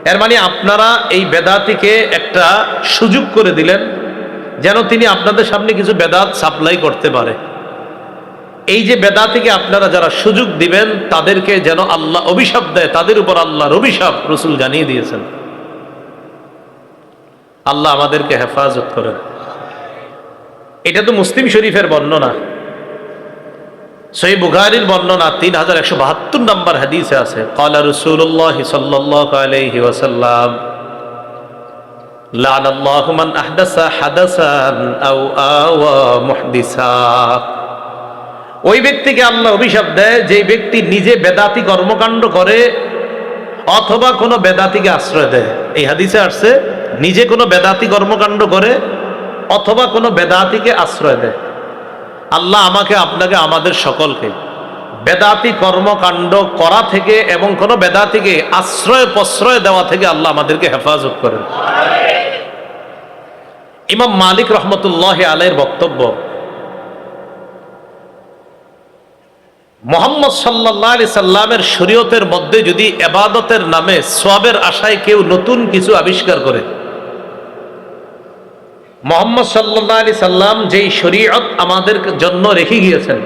এর মানে আপনারা এই বেদাতিকে একটা সুযোগ করে দিলেন যেন তিনি আপনাদের সামনে কিছু বেদাত সাপ্লাই করতে পারে। এই যে বেদাতিকে আপনারা যারা সুযোগ দিবেন তাদেরকে যেন আল্লাহ অভিশাপ দেয়, তাদের উপর আল্লাহর অভিশাপ রাসূল জানিয়ে দিয়েছেন। আল্লাহ আমাদেরকে হেফাজত করেন। এটা তো মুসলিম শরীফের বর্ণনা, সহিহ বুখারীর বর্ণনা 3172 নম্বর হাদিসে আছে, ক্বালা রাসূলুল্লাহ সাল্লাল্লাহু আলাইহি ওয়াসাল্লাম লা'নাল্লাহু মান আহদাসা হাদাসান আও আওয়া মুহদিসা, ওই ব্যক্তিকে আল্লাহ অভিশাপ দেয় যে ব্যক্তি নিজে বেদাতি কর্মকাণ্ড করে অথবা কোনো বেদাতিকে আশ্রয় দেয়। এই হাদিসে আসছে নিজে কোনো বেদাতি কর্মকাণ্ড করে অথবা কোনো বেদাতিকে আশ্রয় দেয়। আল্লাহ আমাকে, আপনাকে, আমাদের সকলকে বেদাতি কর্মকাণ্ড করা থেকে এবং কোনো বেদাতিকে আশ্রয় প্রশ্রয় দেওয়া থেকে আল্লাহ আমাদেরকে হেফাজত করেন। ইমাম মালিক রহমতুল্লাহ আলাইহির বক্তব্য, মুহাম্মদ সাল্লাল্লাহু আলাইহি সাল্লামের শরীয়তের মধ্যে যদি ইবাদতের নামে সওয়াবের আশায় কেউ নতুন কিছু আবিষ্কার করে, মুহাম্মদ সাল্লাল্লাহু আলাইহি সাল্লাম যেই শরীয়ত আমাদের জন্য রেখে গিয়েছেন,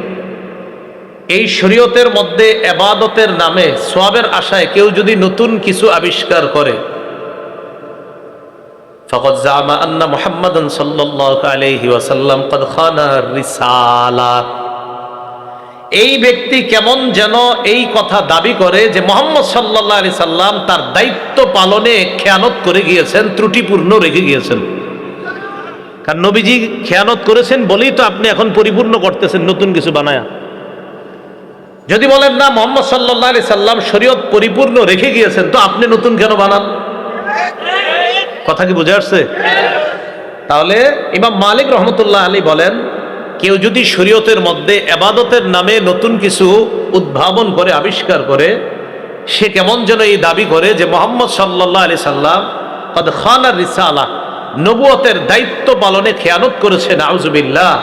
এই শরীয়তের মধ্যে ইবাদতের নামে সওয়াবের আশায় কেউ যদি নতুন কিছু আবিষ্কার করে, ফাকাদ জামা আন্না মুহাম্মাদান সাল্লাল্লাহু আলাইহি ওয়াসাল্লাম ক্বাদ খানা রিসালা, এই ব্যক্তি কেমন যেন এই কথা দাবি করে যে মুহাম্মদ সাল্লাল্লাহু আলাইহি সাল্লাম তার দায়িত্ব পালনে খেয়ানত করে গিয়েছেন, ত্রুটিপূর্ণ রেখে গিয়েছেন। কারণ নবীজি খেয়ানত করেছেন বলেই তো আপনি এখন পরিপূর্ণ করতেছেন নতুন কিছু বানায়া। যদি বলেন না মুহাম্মদ সাল্লাল্লাহু আলাইহি সাল্লাম শরীয়ত পরিপূর্ণ রেখে গিয়েছেন, তো আপনি নতুন কেন বানান? কথা কি বুঝে আসছে? তাহলে ইমাম মালিক রহমতুল্লাহ আলাইহি বলেন, কেউ যদি শরীয়তের মধ্যে ইবাদতের নামে নতুন কিছু উদ্ভাবন করে আবিষ্কার করে, সে কেমন যেন এই দাবি করে যে মুহাম্মদ সাল্লাল্লাহু আলাইহি সাল্লাম ক্বাদ খানা রিসালা, নবুয়তের দায়িত্ব পালনে খেয়ানত করেছে, নাউজুবিল্লাহ।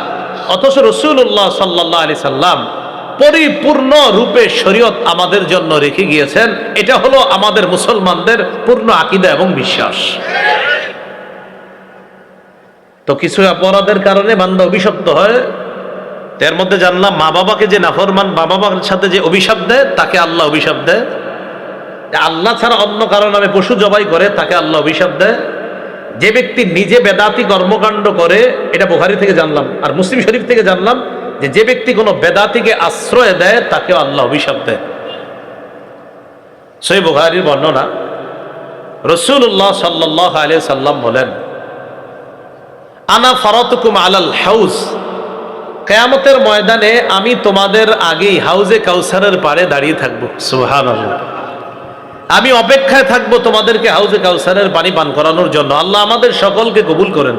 অথচ রাসূলুল্লাহ সাল্লাল্লাহু আলাইহি সাল্লাম পরিপূর্ণ রূপে শরীয়ত আমাদের জন্য রেখে গিয়েছেন। এটা হলো আমাদের মুসলমানদের পূর্ণ আকীদা এবং বিশ্বাস। তো কিছু অপরাধের কারণে বান্দা অভিশপ্ত হয়, এর মধ্যে জানলাম মা বাবাকে যে নাফরমান, মা বাবার সাথে যে অভিশাপ দেয় তাকে আল্লাহ অভিশাপ দেয়। আল্লাহ ছাড়া অন্য কারো নামে পশু জবাই করে তাকে আল্লাহ অভিশাপ দেয়। যে ব্যক্তি নিজে বেদাতি কর্মকাণ্ড করে, এটা বুখারী থেকে জানলাম, আর মুসলিম শরীফ থেকে জানলাম যে যে ব্যক্তি কোনো বেদাতিকে আশ্রয় দেয় তাকেও আল্লাহ অভিশাপ দেয়। সহিহ বুখারীর বর্ণনা, রাসূলুল্লাহ সাল্লাল্লাহু আলাইহি সাল্লাম বলেন, আনা ফারাতুকুম আলাল হাউজ, কিয়ামতের ময়দানে আমি তোমাদের আগেই হাউজে কাউসারের পাড়ে দাঁড়িয়ে থাকবো। সুবহানাল্লাহ, আমি অপেক্ষায় থাকবো তোমাদেরকে হাউজে কাউসারের পানি পান করানোর জন্য। আল্লাহ আমাদের সকলকে কবুল করেন।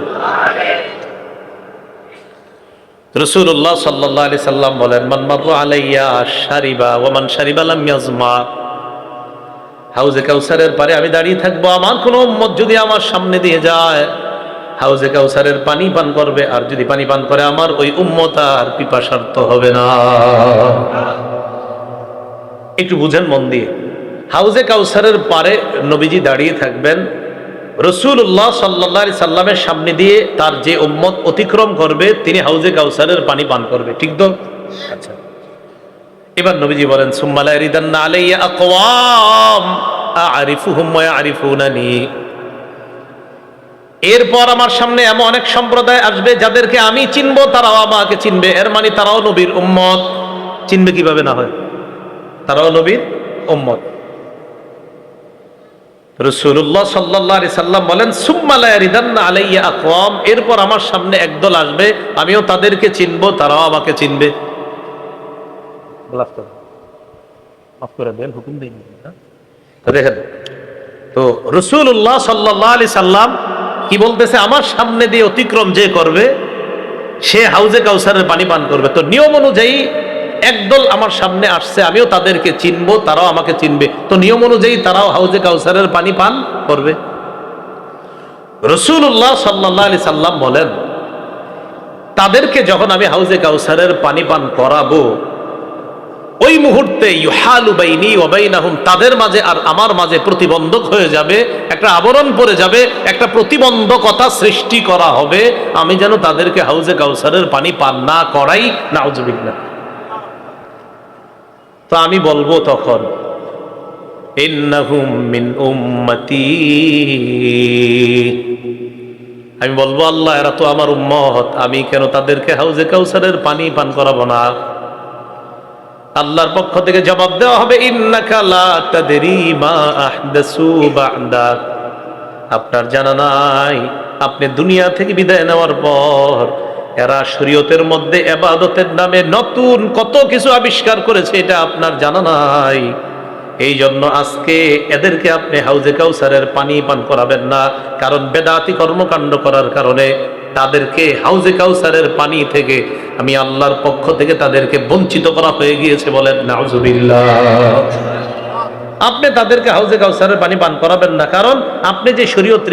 রাসূলুল্লাহ সাল্লাল্লাহু আলাইহি সাল্লাম বলেন, মান মাররা আলাইয়া শারিবা ওয়া মান শারিবা লাম ইয়াজমা, হাউজে কাউসারের পাড়ে আমি দাঁড়িয়ে থাকবো, আমার কোনো উম্মত যদি আমার সামনে দিয়ে যায় হাউজে কাউসারের পানি পান করবে, আর যদি পানি পান করে আমার ওই উম্মত আর পিপাসার্ত হবে না। একটু বুঝেন মন দিয়ে, হাউজে কাউসারের পারে নবীজি দাঁড়িয়ে থাকবেন, রাসূলুল্লাহ সাল্লাল্লাহু আলাইহি সাল্লামের সামনে দিয়ে তার যে উম্মত অতিক্রম করবে তিনি হাউজে কাউসারের পানি পান করবে, ঠিক তো? আচ্ছা, এবার নবীজি বলেন, সুম্মা লা ইয়ারিদান্না আলাইয়া আকওয়াম আ'রিফুহুম ওয়া ইয়ারিফুনানি, এরপর আমার সামনে এমন অনেক সম্প্রদায় আসবে যাদেরকে আমি চিনবো, তারাও আমাকে চিনবে। এর মানে তারাও নবীর উম্মত। চিনবে কিভাবে? না হয় তারাও নবীর উম্মত। রাসূলুল্লাহ সাল্লাল্লাহু আলাইহি সাল্লাম বলেন, সুম্মা লা ইয়ারিদান্না আলাইয়া আকওয়াম, এরপর আমার সামনে একদল আসবে, আমিও তাদেরকে চিনব, তারাও আমাকে চিনবে। মাফ করে দেন, হুকুম দেন না। তো দেখেন, তো রাসূলুল্লাহ সাল্লাল্লাহু আলাইহি সাল্লাম কি বলতেছে, আমার সামনে দিয়ে অতিক্রম যে করবে সে হাউজে কাউসারের পানি পান করবে। তো নিয়ম অনুযায়ী একদল আমার সামনে আসছে, আমিও তাদেরকে চিনবো, তারাও আমাকে চিনবে। তো নিয়ম অনুযায়ী তারাও হাউজে কাউসারের পানি পান করবে। রাসূলুল্লাহ সাল্লাল্লাহু আলাইহি সাল্লাম বলেন, তাদেরকে যখন আমি হাউজে কাউসারের পানি পান করাবো, ওই মুহূর্তে ইউহালু বাইনি ওয়া বাইনাহুম, তাদের মাঝে আর আমার মাঝে প্রতিবন্ধক হয়ে যাবে, একটা আবরণ পড়ে যাবে, একটা প্রতিবন্ধকতা সৃষ্টি করা হবে, আমি যেন তাদেরকে হাউজে কাউসারের পানি পান না করাই। নাউজুবিল্লাহ। তো আমি বলবো তখন, ইন্নাহুম মিন উম্মতি, আমি বলবো আল্লাহ এরা তো আমার উম্মত, আমি কেন তাদেরকে হাউজে কাউসারের পানি পান করাবো না? আল্লাহর পক্ষ থেকে জবাব দেওয়া হবে, ইন্নাকা লা তাদরি মা আহদাসু বা'দাক, আপনার জানা নাই আপনি দুনিয়া থেকে বিদায় নেওয়ার পর এরা শরীয়তের মধ্যে ইবাদতের নামে নতুন কত কিছু আবিষ্কার করেছে, এটা আপনার জানা নাই। এই জন্য আজকে এদেরকে আপনি হাউজে কাউসারের পানি পান করাবেন না, কারণ বেদাতি কর্মকাণ্ড করার কারণে তাদেরকে হাউজে কাউসারের পানি থেকে আমি আল্লাহর পক্ষ থেকে তাদেরকে বঞ্চিত করা হয়ে গিয়েছে। বলেন নাউজুবিল্লাহ। আপনি তাদেরকে হাউজে কাউসারের পানি পান করাবেন না, কারণ আপনি যে শরীয়ত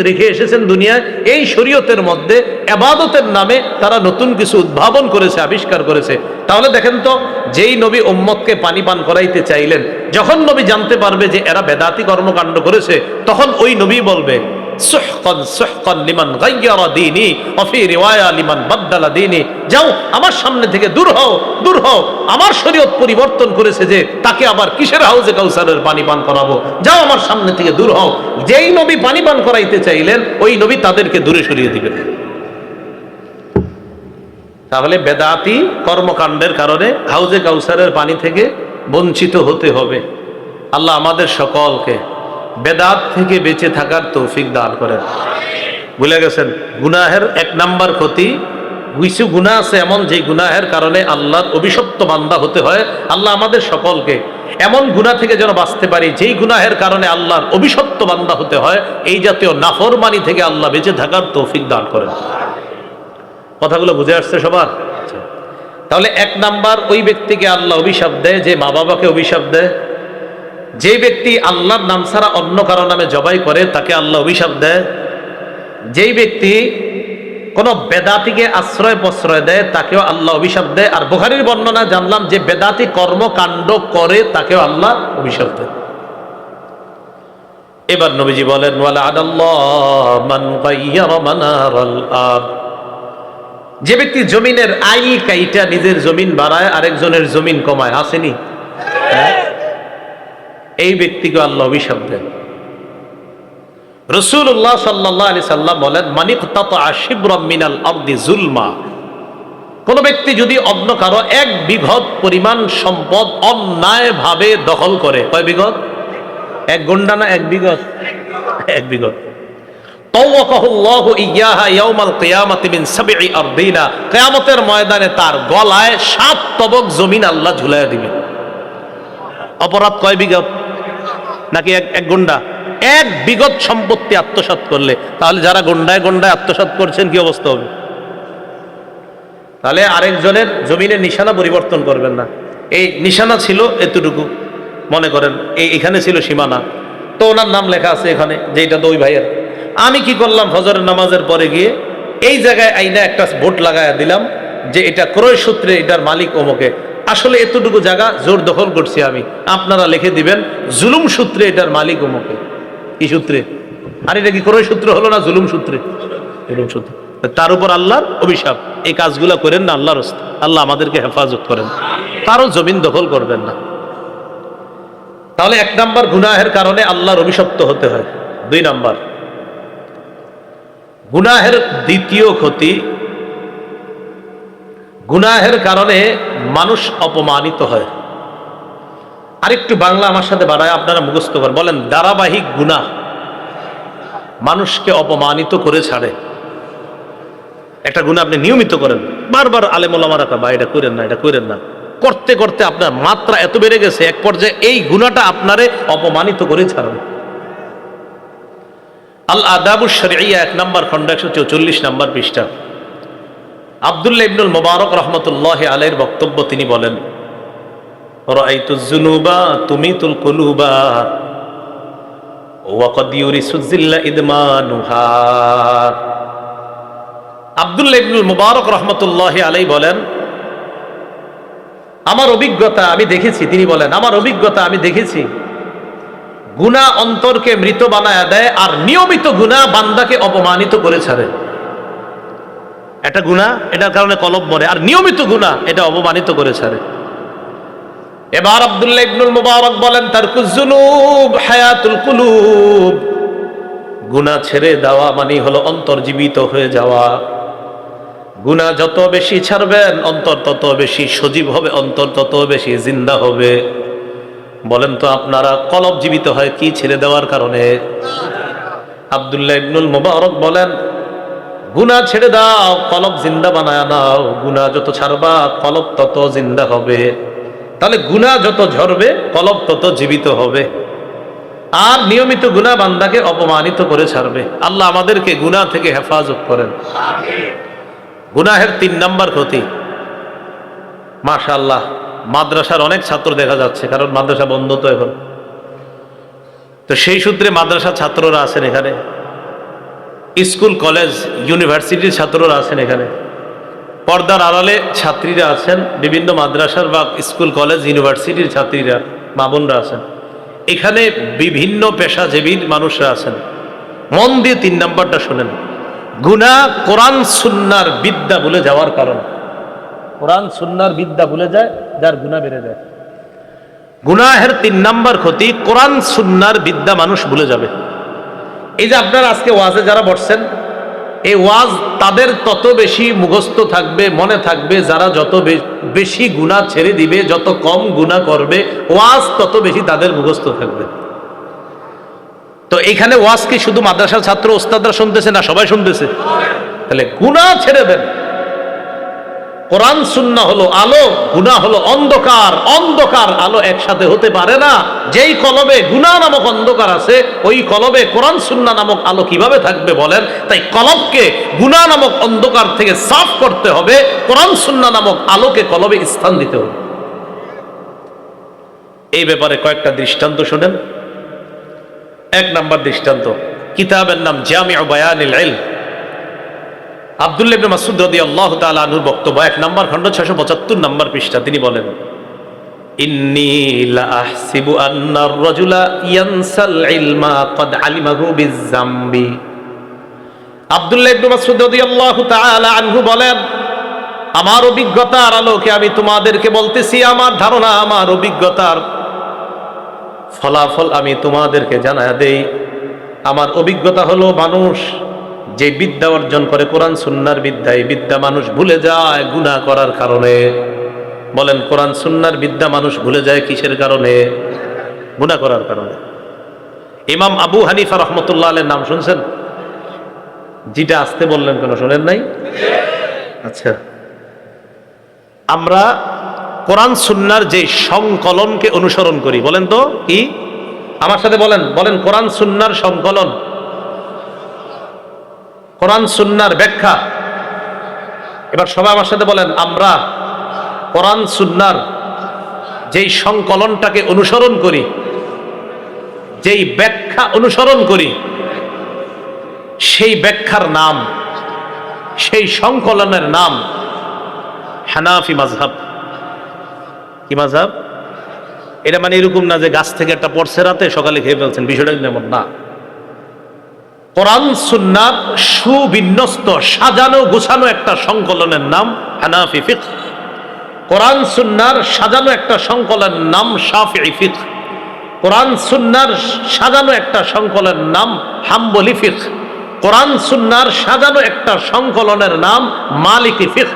রেখে এসেছেন দুনিয়ায়, এই শরীয়তের মধ্যে ইবাদতের নামে তারা নতুন কিছু উদ্ভাবন করেছে, আবিষ্কার করেছে। তাহলে দেখেন তো, যেই নবী উম্মতকে পানি পান করাইতে চাইলেন, যখন নবী জানতে পারবে যে এরা বেদাতি কর্মকাণ্ড করেছে, তখন ওই নবী বলবে, সুহকান সুহকান লিমান গায়্যারা দীনি ওয়া ফি রিওয়ায়া লিমান বাদদালা দীনি, যাও আমার সামনে থেকে দূর হও, দূর হও, আমার শরীয়ত পরিবর্তন করেছে যে তাকে আবার কিসের হাউজে কাউসারের পানি পান করাবো, যাও আমার সামনে থেকে দূর হও। যেই নবী পানি পান করাইতে চাইলেন, ওই নবী তাদেরকে দূরে সরিয়ে দিবেন। তাহলে বেদাতি কর্মকাণ্ডের কারণে হাউজে কাউসারের পানি থেকে বঞ্চিত হতে হবে। আল্লাহ আমাদের সকলকে বেদাত থেকে বেঁচে থাকার তৌফিক দান করেন। ভুলে গেছেন, গুনাহের এক নাম্বার ক্ষতি, কিছু গুনাহ আছে এমন যে গুনাহের কারণে আল্লাহর অভিশপ্ত বান্দা হতে হয়। আল্লাহ আমাদের সকলকে এমন গুনাহ থেকে যেন বাঁচতে পারি যেই গুনাহের কারণে আল্লাহর অভিশপ্ত বান্দা হতে হয়, এই জাতীয় নাফরমানি থেকে আল্লাহ বেঁচে থাকার তৌফিক দান করেন। কথাগুলো বুঝে আসছে সবার? তাহলে এক নাম্বার, ওই ব্যক্তিকে আল্লাহ অভিশাপ দেয় যে মা বাবাকে অভিশাপ দেয়। যে ব্যক্তি আল্লাহর নাম ছাড়া অন্য কারো নামে জবাই করে তাকে আল্লাহ অভিশাপ দেয়। যেই ব্যক্তি কোন বেদাতিকে আশ্রয় প্রশ্রয় দেয় তাকেও আল্লাহ অভিশাপ দেয়। আর বুখারীর বর্ণনা জানলাম যে বেদাতি কর্মকাণ্ড করে তাকেও আল্লাহ অভিশাপ দেয়। এবার নবীজি বলেন, ওয়ালা আদাল্লাহ মান গায়্যারা মানারাল আরদ, যে ব্যক্তি জমিনের আই কাইটা নিজের জমিন বাড়ায় আরেকজনের জমিন কমায়, আসেনি? এই ব্যক্তিকে আল্লাহ অভিশাপ দেন। রাসূলুল্লাহ সাল্লাল্লাহু আলাইহি সাল্লাম বলেন, মানিকতাতা শিবরাম মিনাল আরদি যুলমা, কোন ব্যক্তি যদি অন্য কারো এক বিঘত পরিমাণ সম্পদ অন্যায়ভাবে দখল করে, কয় বিঘত? এক গন্ডা না এক বিঘত? এক বিঘত। তাওয়াকাহুল্লাহু ইয়াহা ইয়াউমাল কিয়ামাতি মিন সাবঈ আরদিনা, কিয়ামতের ময়দানে তার গলায় 7 তবক জমিন আল্লাহ ঝুলাইয়া দিবেন। অপরাধ কয় বিঘত? নাকি এক গন্ডা? এক বিঘত সম্পত্তি আত্মসাৎ করলে। তাহলে যারা গন্ডায় গন্ডায় আত্মসাৎ করছেন কি অবস্থা হবে? তাহলে আরেকজনের জমিনের নিশানা পরিবর্তন করবেন না। এই নিশানা ছিল এতটুকু, মনে করেন এখানে ছিল সীমানা, তো ওনার নাম লেখা আছে এখানে, যে এটা তো ওই ভাইয়ের। আমি কি করলাম, ফজরের নামাজের পরে গিয়ে এই জায়গায় আইনা একটা বোর্ড লাগাইয়া দিলাম যে এটা ক্রয় সূত্রে এটার মালিক অমুকে। আসলে এতটুকু জায়গা জোর দখল করছি আমি, আপনারা লিখে দিবেন জুলুম সূত্রে এটার মালিক অমুকে। কি সূত্রে? আর এটা কি ক্রয় সূত্র হলো না, জুলুম সূত্রে? জুলুম সূত্রে। তার উপর আল্লাহর অভিশাপ, এই কাজগুলো করেন না আল্লাহর রাস্তায়। আল্লাহ আমাদেরকে হেফাজত করেন, কারো জমিন দখল করবেন না। তাহলে এক নাম্বার, গুনাহের কারণে আল্লাহর অভিশপ্ত হতে হয়। 2 নাম্বার, গুনাহের দ্বিতীয় ক্ষতি, গুনাহের কারণে মানুষ অপমানিত হয়। আরেকটু বাংলা আমার সাথে বাড়ায় আপনারা মুখস্থ করেন, বলেন ধারাবাহিক গুনাহ। মানুষকে অপমানিত করে ছাড়ে। একটা গুনাহ আপনি নিয়মিত করেন, বারবার আলেম ওলামারা কয়, বা এটা করেন না, এটা করেন না, করতে করতে আপনার মাত্রা এত বেড়ে গেছে, এক পর্যায়ে এই গুনাহটা আপনারে অপমানিত করে ছাড়বে। আল আদাবুশ শরঈয়া 1 নম্বর খণ্ড 144 নম্বর পৃষ্ঠা আব্দুল্লাহ ইবনুল মুবারক রাহমাতুল্লাহি আলাইহির বক্তব্য, তিনি বলেন, রাআইতুজ যুনুবা তুমিতুল কুলুবা ওয়া ক্বাদ ইউরিসুয যিল্লা ইদমানুহা। আব্দুল্লাহ ইবনুল মুবারক রাহমাতুল্লাহি আলাইহি বলেন, আমার অভিজ্ঞতা আমি দেখেছি, তিনি বলেন আমার অভিজ্ঞতা আমি দেখেছি, গুনাহ অন্তরকে মৃত বানায় দেয়, আর নিয়মিত গুনাহ বান্দাকে অপমানিত করে ছাড়ে। একটা গুনাহ, এটার কারণে কলব মরে, আর নিয়মিত গুনাহ এটা অপমানিত করে ছাড়ে। এবার আব্দুল্লাহ ইবনুল মুবারক বলেন, তারকুজ যুনুব হায়াতুল কুলুব, গুনাহ ছেড়ে দেওয়া মানে হলো অন্তর জীবিত হয়ে যাওয়া। গুনাহ যত বেশি ছাড়বেন অন্তর তত বেশি সজীব হবে, অন্তর তত বেশি জিন্দা হবে। বলেন তো আপনারা, কলব জীবিত হয় কি ছেড়ে দেওয়ার কারণে? আব্দুল্লাহ ইবনুল মুবারক বলেন, গুনাহ ছেড়ে দাও, কলব জিন্দা বানায় নাও। গুনাহ যত ছাড়বা কলব তত জিন্দা হবে। তাহলে গুনাহ যত ঝরবে কলব তত জীবিত হবে। আর নিয়মিত গুনাহ বান্দাকে অপমানিত করে ছাড়বে। আল্লাহ আমাদেরকে গুনাহ থেকে হেফাজত করেন। গুনাহের 3 নম্বর ক্ষতি, মাশাআল্লাহ মাদ্রাসার অনেক ছাত্র দেখা যাচ্ছে, কারণ মাদ্রাসা বন্ধ তো এখন, তো সেই সূত্রে মাদ্রাসার ছাত্ররা আছেন এখানে, স্কুল কলেজ ইউনিভার্সিটির ছাত্ররা আছেন এখানে, পর্দার আড়ালে ছাত্রীরা আছেন, বিভিন্ন মাদ্রাসার বা স্কুল কলেজ ইউনিভার্সিটির ছাত্রীরা মা বোনরা আছেন, এখানে বিভিন্ন পেশাজীবীর মানুষরা আছেন। মন দিয়ে 3 নম্বরটা শোনেন। গুনাহ কোরআন সুন্নাহর বিদ্যা ভুলে যাওয়ার কারণ। কোরআন সুন্নাহর বিদ্যা ভুলে যায়, যার গুনাহ বেড়ে যায়। গুনাহের 3 নম্বর ক্ষতি, কোরআন সুন্নাহর বিদ্যা মানুষ ভুলে যাবে। এই যে আপনারা আজকে ওয়াজে যারা বসছেন, এই ওয়াজ তাদের তত বেশি মুখস্থ থাকবে, মনে থাকবে, যারা যত বেশি গুনাহ ছেড়ে দিবে, যত কম গুনাহ করবে, ওয়াজ তত বেশি তাদের মুখস্থ থাকবে। তো এখানে ওয়াজ কি শুধু মাদ্রাসার ছাত্র ওস্তাদরা শুনতেছে না সবাই শুনতেছে? তাহলে গুনাহ ছেড়ে দেন। কোরআন সুন্নাহ হলো আলো, গুনাহ হলো অন্ধকার। অন্ধকার আলো একসাথে হতে পারে না। যেই কলবে গুনাহ নামক অন্ধকার আছে, ওই কলবে কোরআন সুন্নাহ নামক আলো কিভাবে থাকবে বলেন? তাই কলবকে গুনাহ নামক অন্ধকার থেকে সাফ করতে হবে, কোরআন সুন্নাহ নামক আলোকে কলবে স্থান দিতে হবে। এই ব্যাপারে কয়েকটা দৃষ্টান্ত শোনেন। 1 নম্বর দৃষ্টান্ত, কিতাবের নাম জামিউ বায়ানিল ইলম। আব্দুল্লাহ ইবনে মাসউদ রাদিয়াল্লাহু তাআলা আনহুর বক্তব্য, 1 নম্বর খণ্ড 675 নম্বর পৃষ্ঠা, তিনি বলেন, ইন্নী লা আহসিবু আন্নার রাজুলা ইয়ানসাল ইলমা ক্বাদ আলিমাহু বিয-যামবি। আব্দুল্লাহ ইবনে মাসউদ রাদিয়াল্লাহু তাআলা আনহু বলেন, আমার অভিজ্ঞতার আলোকে আমি তোমাদেরকে বলতেছি, আমার ধারণা, আমার অভিজ্ঞতার ফলাফল আমি তোমাদেরকে জানায়া দেই। আমার অভিজ্ঞতা হলো, মানুষ যে বিদ্যা অর্জন করে কোরআন সুন্নাহর বিদ্যা, এই বিদ্যা মানুষ ভুলে যায় গুনাহ করার কারণে। বলেন, কোরআন সুন্নাহর বিদ্যা মানুষ ভুলে যায় কিসের কারণে? গুনাহ করার কারণে। ইমাম আবু হানিফা রাহমাতুল্লাহ আলাইহির নাম শুনছেন? যেটা আসতে বললেন কেন, শোনেন নাই? আচ্ছা, আমরা কোরআন সুন্নাহর যে সংকলনকে অনুসরণ করি, বলেন তো কি? আমার সাথে বলেন, বলেন কোরআন সুন্নাহর সংকলন, কোরআন সুন্নাহর ব্যাখ্যা। এবার সবাই আমার সাথে বলেন, আমরা কোরআন সুন্নাহর যেই সংকলনটাকে অনুসরণ করি, যেই ব্যাখ্যা অনুসরণ করি, সেই ব্যাখ্যার নাম, সেই সংকলনের নাম হানাফি মাযহাব। কি মাযহাব? এটা মানে এরকম না যে গাছ থেকে একটা পড়ছে রাতে সকালে খেয়ে ফেলছেন, বিষয়টা কিন্তু এমন না। কোরআন সুন্নাহর সুবিন্যস্ত, সাজানো গোছানো একটা সংকলনের নাম হানাফি ফিকহ। কোরআন সুন্নাহর সাজানো একটা সংকলনের নাম শাফিঈ ফিকহ। কোরআন সুন্নাহর সাজানো একটা সংকলনের নাম হাম্বলি ফিকহ। কোরআন সুন্নাহর সাজানো একটা সংকলনের নাম মালিকি ফিকহ।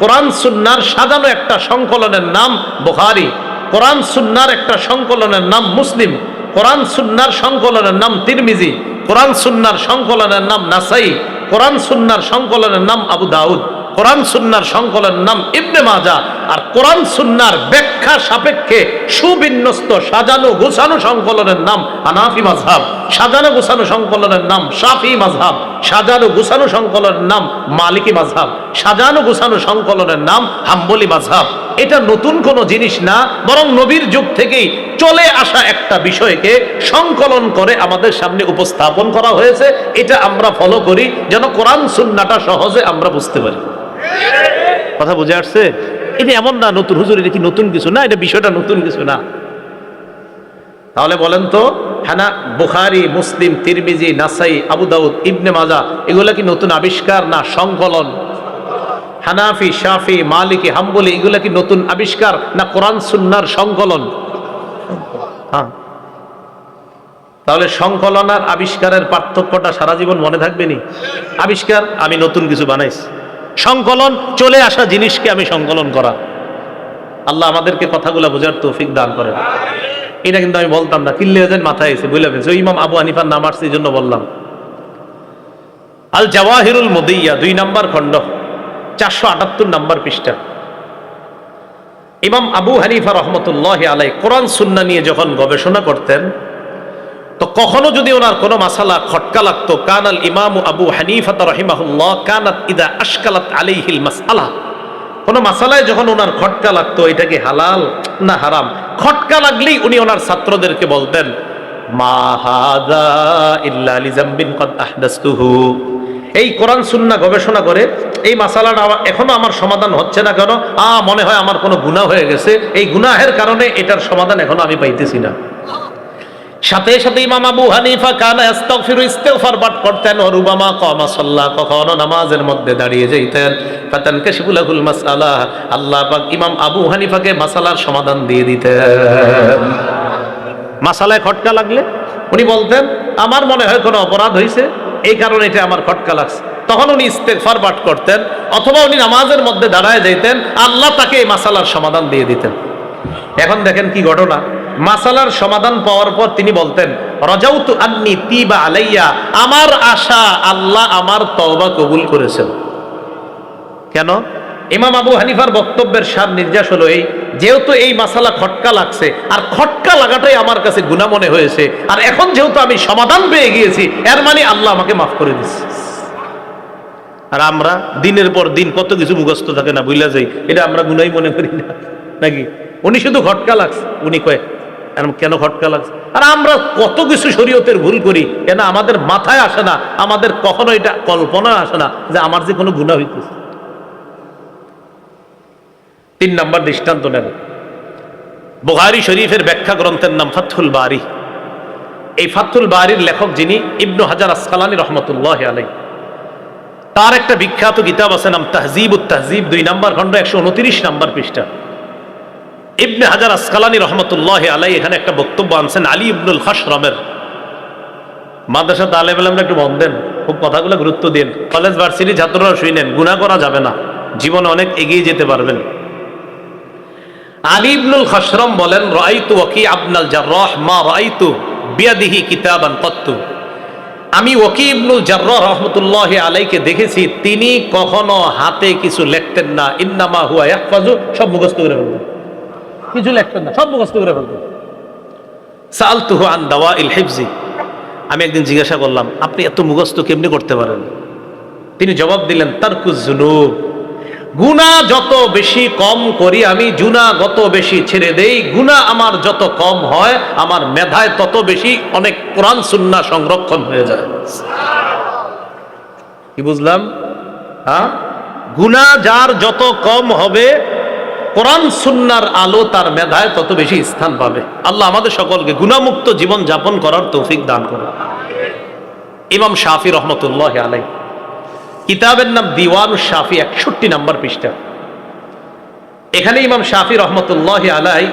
কোরআন সুন্নাহর সাজানো একটা সংকলনের নাম বুখারী। কোরআন সুন্নাহর একটা সংকলনের নাম মুসলিম। কোরআন সুন্নাহর সংকলনের নাম তিরমিজি। কোরআন সুন্নাহর সংকলনের নাম নাসাই, কোরআন সুন্নাহর সংকলনের নাম আবু দাউদ, কোরআন সুন্নাহর সংকলনের নাম ইবনে মাজাহ, আর কোরআন সুন্নাহর ব্যাখ্যা সাপেক্ষে সুবিন্যস্ত সাজানো গোছানো সংকলনের নাম হানাফি মাযহাব, সাজানো গোছানো সংকলনের নাম শাফি মাযহাব, সাজানো গোছানো সংকলনের নাম মালিকি মাযহাব, সাজানো গোছানো সংকলনের নাম হাম্বলি মাযহাব। এটা নতুন কোনো জিনিস না, বরং নবীর যুগ থেকেই চলে আসা একটা বিষয়কে সংকলন করে আমাদের সামনে উপস্থাপন করা হয়েছে। এটা আমরা ফলো করি যেন কোরআন সুন্নাহটা সহজে আমরা বুঝতে পারি। কথা বুঝে আসছে? এটা এমন না নতুন হুজুর এটা কি নতুন কিছু না, এটা বিষয়টা নতুন কিছু না। তাহলে বলেন তো, হ্যাঁ, বুখারী, মুসলিম, তিরমিজি, নাসাই, আবু দাউদ, ইবনে মাজাহ এগুলা কি নতুন আবিষ্কার না সংকলন? হানাফি, শাফি, মালিকি, হাম্বলি এগুলা কি নতুন আবিষ্কার না কোরআন সুন্নাহর সংকলন? হ্যাঁ। তাহলে সংকলন আর আবিষ্কারের পার্থক্যটা সারা জীবন মনে থাকবে নি? আবিষ্কার আমি নতুন কিছু বানাইছি, সংকলন চলে আসা জিনিসকে আমি সংকলন করা। আল্লাহ আমাদেরকে কথাগুলো বোঝার তৌফিক দান করেন। এটা কিন্তু আমি বলতাম না, কিল্লে যেন মাথায় এসে বুঝলে ফেলছে। ওই ইমাম আবু হানিফার নাম আসছে এই জন্য বললাম। আল জাওয়াহিরুল মুদিয়্যা 2 নম্বর খণ্ড 478 নম্বর পৃষ্ঠা। ইমাম আবু হানিফা রহমতুল্লাহ আলাইহি কোরআন সুন্নাহ নিয়ে যখন গবেষণা করতেন, তো কখনো যদি ওনার কোনো মাসালা খটকা লাগতো, কানাল ইমামু আবু হানিফা রাহিমাহুল্লাহ কানাত ইদা আশকালাত আলাইহিল মাসআলা, কোনো মাসালায় যখন ওনার খটকা লাগতো এটা কি হালাল না হারাম, খটকা লাগলেই উনি ওনার ছাত্রদেরকে বলতেন মা হাযা ইল্লা লিযামবিন ক্বাদ আহদাসতুহু। এই কোরআন সুন্নাহ গবেষণা করে এই মাসালাটা এখনো আমার সমাধান হচ্ছে না কেন? মনে হয় আমার কোনো গুনাহ হয়ে গেছে, এই গুনাহের কারণে এটার সমাধান এখনো আমি পাইতেছি না। সাথে সাথে ইমাম আবু হানিফা কানা ইস্তাগফিরু, ইস্তিগফার পাঠ করতেন। রুবামা কামা সাল্লা, কখনো নামাজের মধ্যে দাঁড়িয়ে যাইতেন। ফাতানকাশিফু লাহুল মাসআলা, আল্লাহ পাক ইমাম আবু হানিফাকে মাসালার সমাধান দিয়ে দিতেন। মাসালায় খটকা লাগলে উনি বলতেন আমার মনে হয় কোনো অপরাধ হয়েছে, এই কারণে এটা আমার খটকা লাগছে। তখন উনি ইস্তিগফার পাঠ করতেন, অথবা উনি নামাজের মধ্যে দাঁড়ায় যাইতেন, আল্লাহ তাকে এই মাসালার সমাধান দিয়ে দিতেন। এখন দেখেন কি ঘটনা, মাসালার সমাধান পাওয়ার পর তিনি বলতেন রাজাউতু আন্নি তিবা আলাইয়া, আমার আশা আল্লাহ আমার তওবা কবুল করেছেন। কেন? ইমাম আবু হানিফার বক্তব্যের সার নির্যাস হলো এই, যেহেতু এই মাসালা খটকা লাগছে, আর খটকা লাগাটাই আমার কাছে গুনাহ মনে হয়েছে, আর এখন যেহেতু আমি সমাধান পেয়ে গিয়েছি, এর মানে আল্লাহ আমাকে মাফ করে দিচ্ছে। আর আমরা দিনের পর দিন কত কিছু মুখস্থ থাকে না, বুঝলা যাই, এটা আমরা গুনাহই মনে করি না নাকি? উনি শুধু খটকা লাগছে, উনি কয় কেন খটকা লাগছে, আর আমরা কত কিছু শরীয়তের ভুল করি, কেন আমাদের মাথায় আসে না, আমাদের কখনো এটা কল্পনা আসে না যে আমার যে কোনো গুনাহ হইতেছে। 3 নম্বর দৃষ্টান্ত নেন, বুখারী শরীফের ব্যাখ্যা গ্রন্থের নাম ফাথুল বারী। এই ফাথুল বারীর লেখক যিনি ইবনু হাজার আসকালানী রহমতুল্লাহ আলাইহি, তার একটা বিখ্যাত কিতাব আছে নাম তাহজিবুত তাহজিব, 2 নম্বর খণ্ড 129 নম্বর পৃষ্ঠা। ইবনে হাজার আসকালানী রহমতুল্লাহ আলাইহি এখানে একটা বক্তব্য আনছেন আলী ইবনুল খাশরমের। মাদ্রাসা তালেব ইলমরা একটু মন দেন, খুব কথাগুলো গুরুত্ব দিন। কলেজ ভার্সিটি ছাত্ররা শুনেন, গুনাহ করা যাবে না, জীবনে অনেক এগিয়ে যেতে পারবেন। আলী ইবনুল খাশরম বলেন রাআইতু ওয়াকি ইবনুল জাররাহ মা রাআইতু বিয়াদিহি কিতাবান কত্তু। আমি ওয়াকি ইবনুল জাররাহ রাহমাতুল্লাহি আলাইহিকে দেখেছি, তিনি কখনো হাতে কিছু লিখতেন না। ইন্নামা হুয়া ইয়াহফাজু, সব মুখস্থ করে ফেলতেন, কিছু লিখতেন না, সব মুখস্থ করে ফেলতেন। সাআলতুহু আন দাওয়াইল হিফজি, আমি একদিন জিজ্ঞাসা করলাম আপনি এত মুখস্থ কেমনে করতে পারেন? তিনি জবাব দিলেন তারকুজ যুনুব, গুনাহ যত বেশি কম করি আমি, গুনাহ যত বেশি ছেড়ে দেই, গুনাহ আমার যত কম হয়, আমার মেধায় তত বেশি অনেক কোরআন সুন্নাহ সংরক্ষণ হয়ে যায়। কি বুঝলাম? হ্যাঁ, গুনাহ যার যত কম হবে, কোরআন সুন্নাহর আলো তার মেধায় তত বেশি স্থান পাবে। আল্লাহ আমাদের সকলকে গুনাহমুক্ত জীবন যাপন করার তৌফিক দান করুন। ইমাম শাফি রহমতুল্লাহ আলাইহি কিতাবের নাম দিওয়ানুশ শাফি, 61 নম্বর পৃষ্ঠা। এখানে ইমাম শাফি রহমতুল্লাহ আলাইহি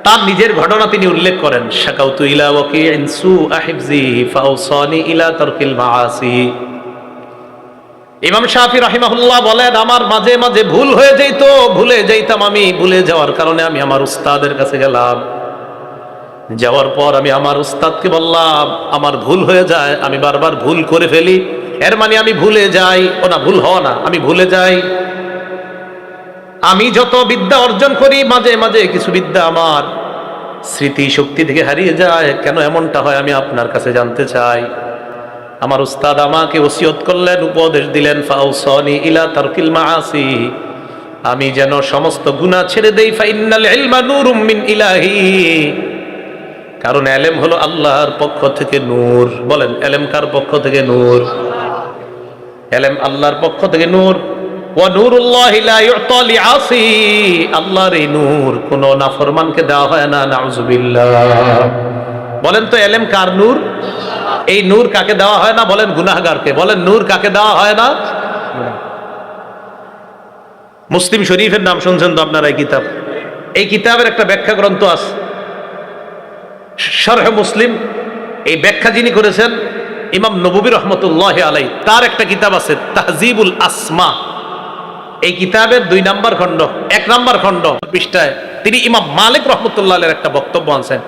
তার নিজের ঘটনা তিনি উল্লেখ করেন, শাকাউতু ইলা ওয়াকিইন সুআ হিফজি ফাওসানি ইলা তারকিল মাআসি। ইমাম শাফি রাহিমাহুল্লাহ বলেন আমার মাঝে মাঝে ভুল হয়ে যেত, ভুলে যাইতাম আমি, ভুলে যাওয়ার কারণে আমি আমার উস্তাদের কাছে গেলাম। যাওয়ার পর আমি আমার উস্তাদকে বললাম, আমার ভুল হয়ে যায়, আমি বারবার ভুল করে ফেলি। এর মানে আমি ভুলে যাই, ও না, ভুল হওয়া না, আমি ভুলে যাই। আমি যত বিদ্যা অর্জন করি, মাঝে মাঝে কিছু বিদ্যা আমার স্মৃতি শক্তি থেকে হারিয়ে যায়। কেন এমনটা হয় আমি আপনার কাছে জানতে চাই। আমার উস্তাদ আমাকে ওসিয়ত করলেন, উপদেশ দিলেন, ফাউসানি ইলা তারকিল মাআসি, আমি যেন সমস্ত গুনাহ ছেড়ে দেই। ফাইন্নাল ইলমা নূরুম মিন ইলাহি, কারণ এলেম হলো আল্লাহর পক্ষ থেকে নূর। বলেন, এলেম কার পক্ষ থেকে নূর? এলেম আল্লাহর পক্ষ থেকে নূর। ওয়া নূরুল্লাহি লা ইউতা লিআসি, আল্লাহর এই নূর কোন নাফরমানকে দেওয়া হয় না। নাউযুবিল্লাহ। বলেন তো এলেম কার নূর? এই নূর কাকে দেওয়া হয় না? বলেন গুনাহগারকে। বলেন নূর কাকে দেওয়া হয় না? মুসলিম শরীফের নাম শুনছেন তো আপনারা? এই কিতাব, এই কিতাবের একটা ব্যাখ্যা গ্রন্থ আছে, শরহ মুসলিম। এই ব্যাখ্যা যিনি করেছেন ইমাম নববী রহমতুল্লাহ আলাই, তার একটা কিতাব আছে তাহজিবুল আসমা। এই কিতাবের 2 নম্বর খণ্ড, 1 নম্বর খণ্ড পৃষ্ঠায় তিনি ইমাম মালিক রহমতুল্লাহ আলাইয়ের একটা বক্তব্য আনছেন।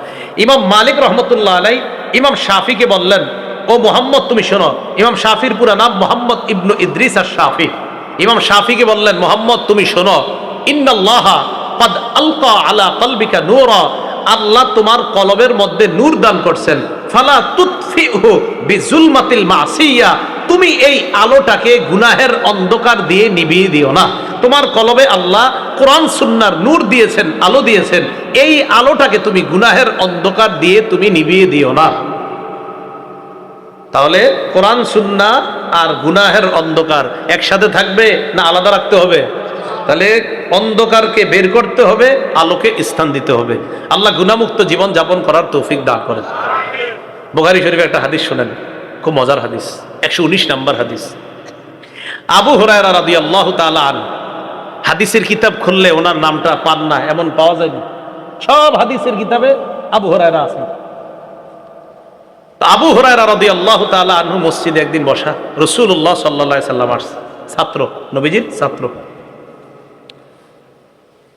ইমাম মালিক রহমতুল্লাহ আলাই ইমাম শাফিকে বললেন, ও মুহাম্মদ তুমি শোনো। ইমাম শাফির পুরা নাম মুহাম্মদ ইবনু ইদ্রিস আশ-শাফি। ইমাম শাফিকে বললেন, মুহাম্মদ তুমি শোনো, ইন্নাল্লাহা ক্বাদ আলকা আলা কলবিকা নূরা, আল্লাহ তোমার কলবের মধ্যে নূর দান করছেন। ফালা তুতফিহু বিজুলমাতিল মাসিয়া, তুমি এই আলোটাকে গুনাহের অন্ধকার দিয়ে নিভিয়ে দিও না। তোমার কলবে আল্লাহ কোরআন সুন্নাহর নূর দিয়েছেন, আলো দিয়েছেন, এই আলোটাকে তুমি গুনাহের অন্ধকার দিয়ে তুমি নিভিয়ে দিও না। তাহলে কোরআন সুন্নাহ আর গুনাহের অন্ধকার একসাথে থাকবে না আলাদা রাখতে হবে? তাহলে অন্ধকারকে বের করতে হবে, আলোকে স্থান দিতে হবে। আল্লাহ গুনাহমুক্ত জীবন যাপন করার তৌফিক দান করেন। বুখারী শরীফে একটা হাদিস শুনেন, খুব মজার হাদিস, 119 নম্বর হাদিস। আবু হুরায়রা রাদিয়াল্লাহু তাআলা আনহু, হাদিসের কিতাব খুললে ওনার নামটা পান না এমন পাওয়া যায় না। সব হাদিসের কিতাবে আবু হুরায়রা আছে। আবু হুরায়রা রাদিয়াল্লাহু তাআলা আনহু মসজিদে একদিন বসা, রাসূলুল্লাহ সাল্লাল্লাহু আলাইহি সাল্লাম আসছে, ছাত্র, নবীজির ছাত্র।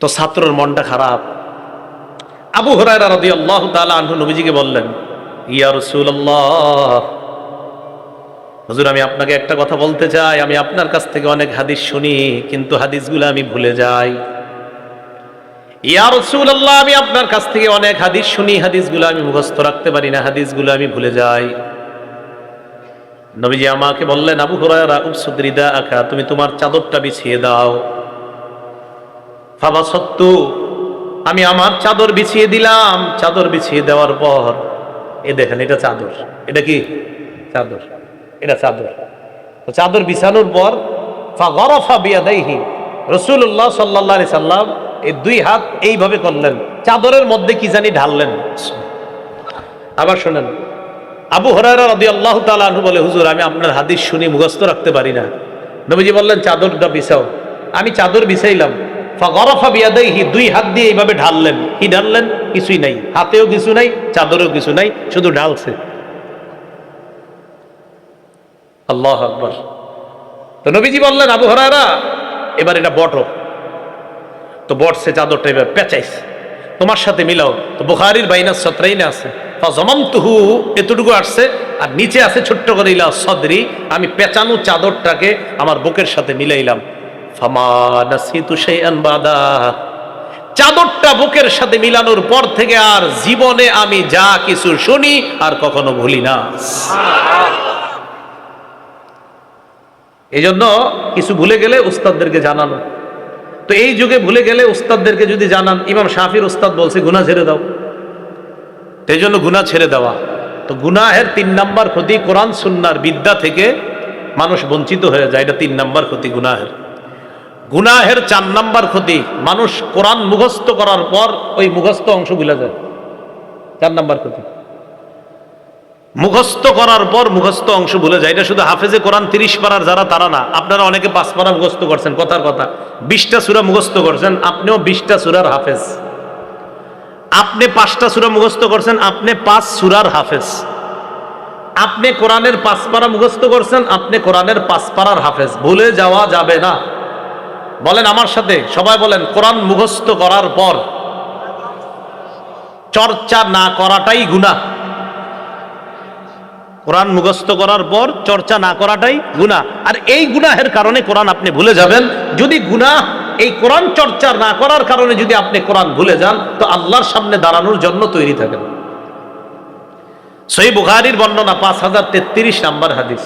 তো ছাত্রের মনটা খারাপ। আবু হুরায়রা রাদিয়াল্লাহু তাআলা আনহু নবীজিকে বললেন, ইয়া রাসূলুল্লাহ, হুজুর আমি আপনাকে একটা কথা বলতে চাই। আমি আপনার কাছ থেকে অনেক হাদিস শুনি, কিন্তু হাদিসগুলো আমি ভুলে যাই। ইয়া রাসূলুল্লাহ, আমি আপনার কাছ থেকে অনেক হাদিস শুনি, হাদিসগুলো আমি মুখস্থ রাখতে পারি না, হাদিসগুলো আমি ভুলে যাই। নবীজি আমাকে বললেন, আবু হুরায়রা উবসুদ রিদাআকা, তুমি তোমার চাদরটা বিছিয়ে দাও। ফাবাসাততু, আমি আমার চাদর বিছিয়ে দিলাম। চাদর বিছিয়ে দেওয়ার পর এই দেখেন, এটা চাদর, এটা কি চাদর, এটা চাদর। তো চাদর বিছানোর পর ফাগরাফা বিয়াদাইহি, রাসূলুল্লাহ সাল্লাল্লাহু আলাইহি সাল্লাম এই 2 হাত এইভাবে করলেন, চাদরের মধ্যে কি জানি ঢাললেন। আবার শুনেন, আবু হুরায়রা রাদিয়াল্লাহু তাআলা আনহু বলে, হুজুর আমি আপনার হাদিস শুনি মুখস্থ রাখতে পারি না। নবীজি বললেন, চাদরটা বিছাও। আমি চাদর বিছাইলাম। ফাগরাফা বিয়াদাইহি, 2 হাত দিয়ে এইভাবে ঢাললেন। কি ঢাললেন? কিছুই নাই, হাতেও কিছু নাই, চাদরেও কিছু নাই, শুধু ঢালছে। আল্লাহু আকবার। তো নবীজি বললেন, আবু হুরায়রা এবার এটা বটো। তো বটছে, চাদরটা এবার পেঁচাইছে, তোমার সাথে মিলাও। তো বুখারীর বাইনা সত্রাইনে আছে, ফাজামামতুহু, এতটুকু আসছে, আর নিচে আছে ছোট্ট করে ইলা সদরি, আমি পেঁচানো চাদরটাকে আমার বুকের সাথে মিলাইলাম। ফামা নাসিতু শাইআন বাদা, চাদরটা বুকের সাথে মিলানোর পর থেকে আর জীবনে আমি যা কিছু শুনি আর কখনো ভুলি না। এই জন্য কিছু ভুলে গেলে উস্তাদদেরকে জানানো। তো এই যুগে ভুলে গেলে উস্তাদদেরকে যদি জানান, ইমাম শাফির উস্তাদ বলছে গুনাহ ছেড়ে দাও, এই জন্য গুনাহ ছেড়ে দেওয়া। তো গুনাহের 3 নাম্বার ক্ষতি, কোরআন সুন্নাহর বিদ্যা থেকে মানুষ বঞ্চিত হয়ে যায়, এটা 3 নাম্বার ক্ষতি গুনাহের। গুনাহের 4 নাম্বার ক্ষতি, মানুষ কোরআন মুখস্থ করার পর ওই মুখস্থ অংশ ভুলে যায়। 4 নাম্বার ক্ষতি, মুখস্থ করার পর মুখস্থ অংশ ভুলে যায়। এটা শুধু হাফেজে কোরআন 30 পারার যারা, তারা না। আপনারা অনেকে 5 পারা মুখস্থ করছেন, কথার কথা 20টা সূরা মুখস্থ করছেন, আপনিও 20টা সূরার হাফেজ। আপনি 5টা সূরা মুখস্থ করছেন, আপনি 5 সূরার হাফেজ। আপনি কোরআনের 5 পারা মুখস্থ করছেন, আপনি কোরআনের 5 পারার হাফেজ। ভুলে যাওয়া যাবে না। বলেন আমার সাথে, সবাই বলেন, কোরআন মুখস্থ করার পর চর্চা না করাটাই গুনাহ। কোরআন মুখস্থ করার পর চর্চা না করাটাই গুনাহ। আর এই গুনাহের কারণে কোরআন আপনি ভুলে যাবেন। যদি গুনাহ এই কোরআন চর্চা না করার কারণে যদি আপনি কোরআন ভুলে যান, তো আল্লাহর সামনে দাঁড়ানোর জন্য তৈরি থাকেন। সহিহ বুখারীর বর্ণনা 5033 নম্বর হাদিস।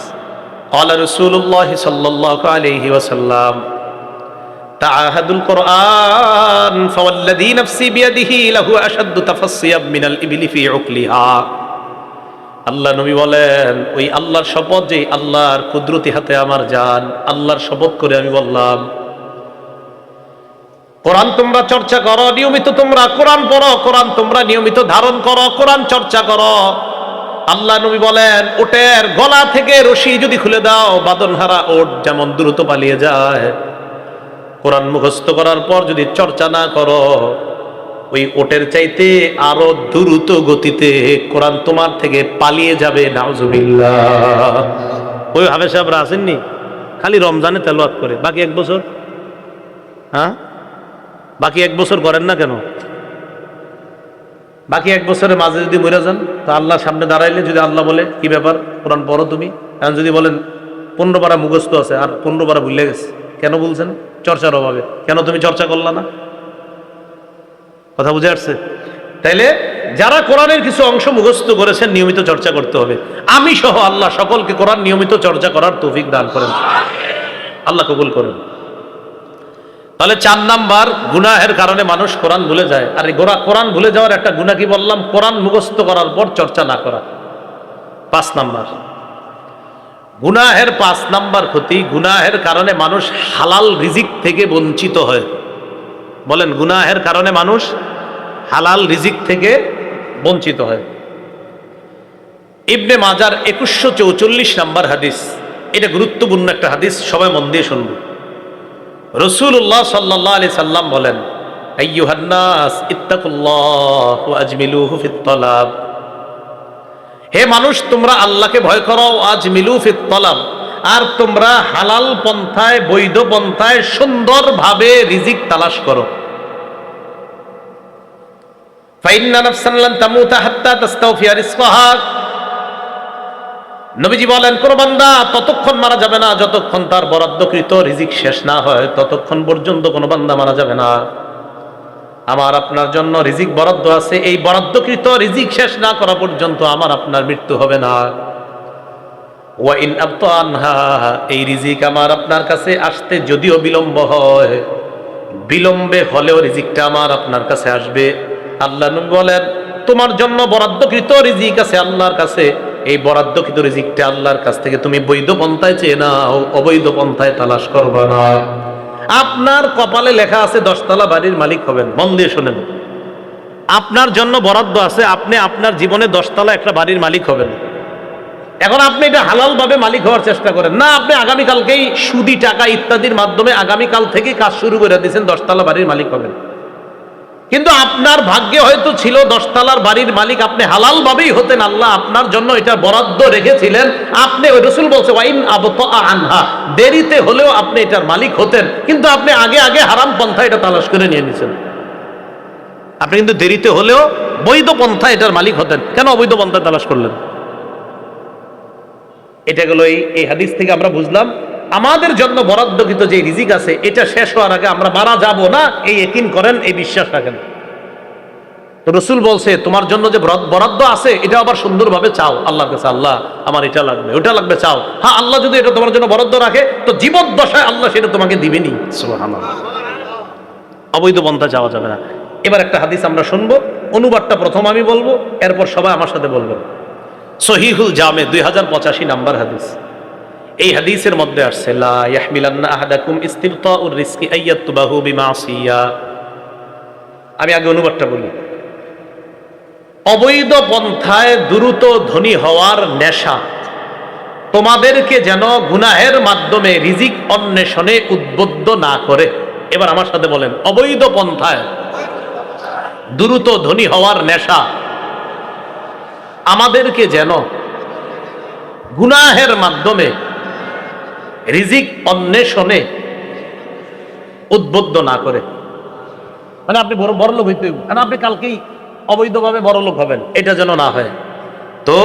قال رسول الله صلى الله عليه وسلم تعاهدوا القرآن فوالذي نفسي بيده له أشد تفصيا من الإبل في عقلها। আল্লাহ নবী বলেন, ওই আল্লাহর শপথ, যে আল্লাহর কুদরতি হাতে আমার জান, আল্লাহর শপথ করে আমি বললাম, কোরআন তোমরা চর্চা করো, নিয়মিত তোমরা কোরআন পড়ো, কোরআন তোমরা নিয়মিত ধারণ করো, কোরআন চর্চা করো। আল্লাহ নবী বলেন, ওটের গলা থেকে রশি যদি খুলে দাও, বাঁধনহারা ওট যেমন দ্রুত পালিয়ে যায়, কোরআন মুখস্থ করার পর যদি চর্চা না করো, ওই ওটের চাইতে আরো দ্রুত গতিতে কোরআন তোমার থেকে পালিয়ে যাবে। নাউজুবিল্লাহ। ওই হাফেজ সাহেবরা আসেননি, খালি রমজানে তেলাওয়াত করে, বাকি এক বছর, হ্যাঁ বাকি এক বছর করেন না কেন? বাকি এক বছরের মাঝে যদি মরে যান, তো আল্লাহর সামনে দাঁড়াইলে যদি আল্লাহ বলে, কি ব্যাপার কোরআন পড়ো তুমি, এখন যদি বলেন 15 পারা মুখস্থ আছে আর 15 পারা ভুলে গেছে, কেন বলছেন? চর্চার অভাবে। কেন তুমি চর্চা করলা না? কথা বুঝে আসছে? তাইলে যারা কোরআনের কিছু অংশ মুখস্থ করেছেন, নিয়মিত চর্চা করতে হবে। আমি সহ আল্লাহ সকলকে কোরআন নিয়মিত চর্চা করার তৌফিক দান করেন, আল্লাহ কবুল করেন। তাহলে 4 নাম্বার, গুনাহের কারণে মানুষ কোরআন ভুলে যায়। আর এই কোরআন ভুলে যাওয়ার একটা গুনাহ কি বললাম? কোরআন মুখস্থ করার পর চর্চা না করা। 5 নাম্বার গুনাহের 5 নাম্বার ক্ষতি, গুনাহের কারণে মানুষ হালাল রিজিক থেকে বঞ্চিত হয়। বলেন, গুনাহের কারণে মানুষ হালাল রিজিক থেকে বঞ্চিত হয়। ইবনে মাজার 2144 নাম্বার হাদিস, এটা গুরুত্বপূর্ণ একটা হাদিস, সবাই মন দিয়ে শুনব। রাসূলুল্লাহ সাল্লাল্লাহু আলাইহি সাল্লাম বলেন, আইয়ুহান নাস ইত্তাকুল্লাহ ওয়া আজমিলুহু ফিত তালাব। হে মানুষ, তোমরা আল্লাহকে ভয় করো, আজমিলু ফিত তালাব, আর তোমরা হালাল পন্থায়, বৈধ পন্থায় সুন্দরভাবে রিজিক তালাশ করো। ফাইন্না নাফসান লান তামুতা হাত্তা তাস্তাওফিয়া রিজকাহা। নবীজি বলেন, কোন বান্দা ততক্ষণ মারা যাবে না যতক্ষণ তার বরাদ্দকৃত রিজিক শেষ না হয়, ততক্ষণ পর্যন্ত কোন বান্দা মারা যাবে না। আমার আপনার জন্য রিজিক বরাদ্দ আছে, এই বরাদ্দকৃত রিজিক শেষ না করা পর্যন্ত আমার আপনার মৃত্যু হবে না। ওয়া ইন আবতা আনহা, এই রিজিক আমার আপনার কাছে আসতে যদিও বিলম্ব হয়, বিলম্বে হলেও রিজিকটা আমার আপনার কাছে আসবে। আল্লাহ নবী বলেন, তোমার জন্য বরাদ্দকৃত রিজিক আছে আল্লাহর কাছে, এই বরাদ্দকৃত রিজিকটা আল্লাহর কাছ থেকে তুমি বৈধ পন্থায় চেয়ে নাও, অবৈধ পন্থায় তালাশ করবা না। আপনার কপালে লেখা আছে 10 তলা বাড়ির মালিক হবেন, মন দিয়ে শোনেন। আপনার জন্য বরাদ্দ আছে, আপনি আপনার জীবনে 10 তলা একটা বাড়ির মালিক হবেন। এখন আপনি এটা হালাল ভাবে মালিক হওয়ার চেষ্টা করেন না, আপনি আগামীকালকেই সুদি টাকা ইত্যাদির মাধ্যমে আগামীকাল থেকে কাজ শুরু করে দিয়েছেন, 10 তলা বাড়ির মালিক হবেন। কিন্তু আপনার ভাগ্যে হয়তো ছিল 10 তলার বাড়ির মালিক, আপনি হালাল ভাবেই হতেন, আল্লাহ আপনার জন্য এটা বরাদ্দ রেখেছিলেন। আপনি, ওই রাসূল বলছে, ওয়াইন আবতা আনহা, দেরিতে হলেও আপনি এটার মালিক হতেন, কিন্তু আপনি আগে আগে হারাম পন্থা এটা তালাশ করে নিয়ে নিয়েছেন। আপনি কিন্তু দেরিতে হলেও বৈধ পন্থা এটার মালিক হতেন, কেন অবৈধ পন্থা তালাশ করলেন? এটা গেল এই হাদিস থেকে আমরা বুঝলাম, আমাদের জন্য বরাদ্দকৃত যে রিজিক আছে, এটা শেষ হওয়ার আগে আমরা মারা যাব না, এই ইয়াকিন করেন, এই বিশ্বাস রাখেন। তো রাসূল বলছে, তোমার জন্য যে বরাদ্দ আছে, এটা আবার সুন্দরভাবে চাও আল্লাহর কাছে, আল্লাহ আমার এটা লাগবে, ওটা লাগবে, চাও। হ্যাঁ, আল্লাহ যদি এটা তোমার জন্য বরাদ্দ রাখে, তো জীবদ্দশায় আল্লাহ সেটা তোমাকে দিবেনি। সুবহানাল্লাহ। অবৈধ পন্থা চাওয়া যাবে না। এবার একটা হাদিস আমরা শুনবো, অনুবাদটা প্রথম আমি বলবো, এরপর সবাই আমার সাথে বলবেন। সহিহুল জামে 2085 নাম্বার হাদিস। এই হাদিসের মধ্যে আসছে, লা ইয়াহমিলান্না আহাদাকুম ইস্তিবতাউর রিজকি আইয়াতুবাহু বিমাসিয়া। আমি আগে অনুবাদটা বলি। অবৈধ পন্থায় দ্রুত ধনী হওয়ার নেশা তোমাদেরকে যেন গুনাহের মাধ্যমে রিজিক অন্বেষণে উদ্বুদ্ধ না করে। এবার আমার সাথে বলেন, অবৈধ পন্থায় দ্রুত ধনী হওয়ার নেশা আমাদেরকে যেন গুনাহের মাধ্যমে রিজিক অন্বেষণে উদ্বুদ্ধ না করে। মানে আপনি বড় লোক হইতে, আপনি কালকেই অবৈধভাবে বড় লোক হবেন, এটা যেন না হয়। তো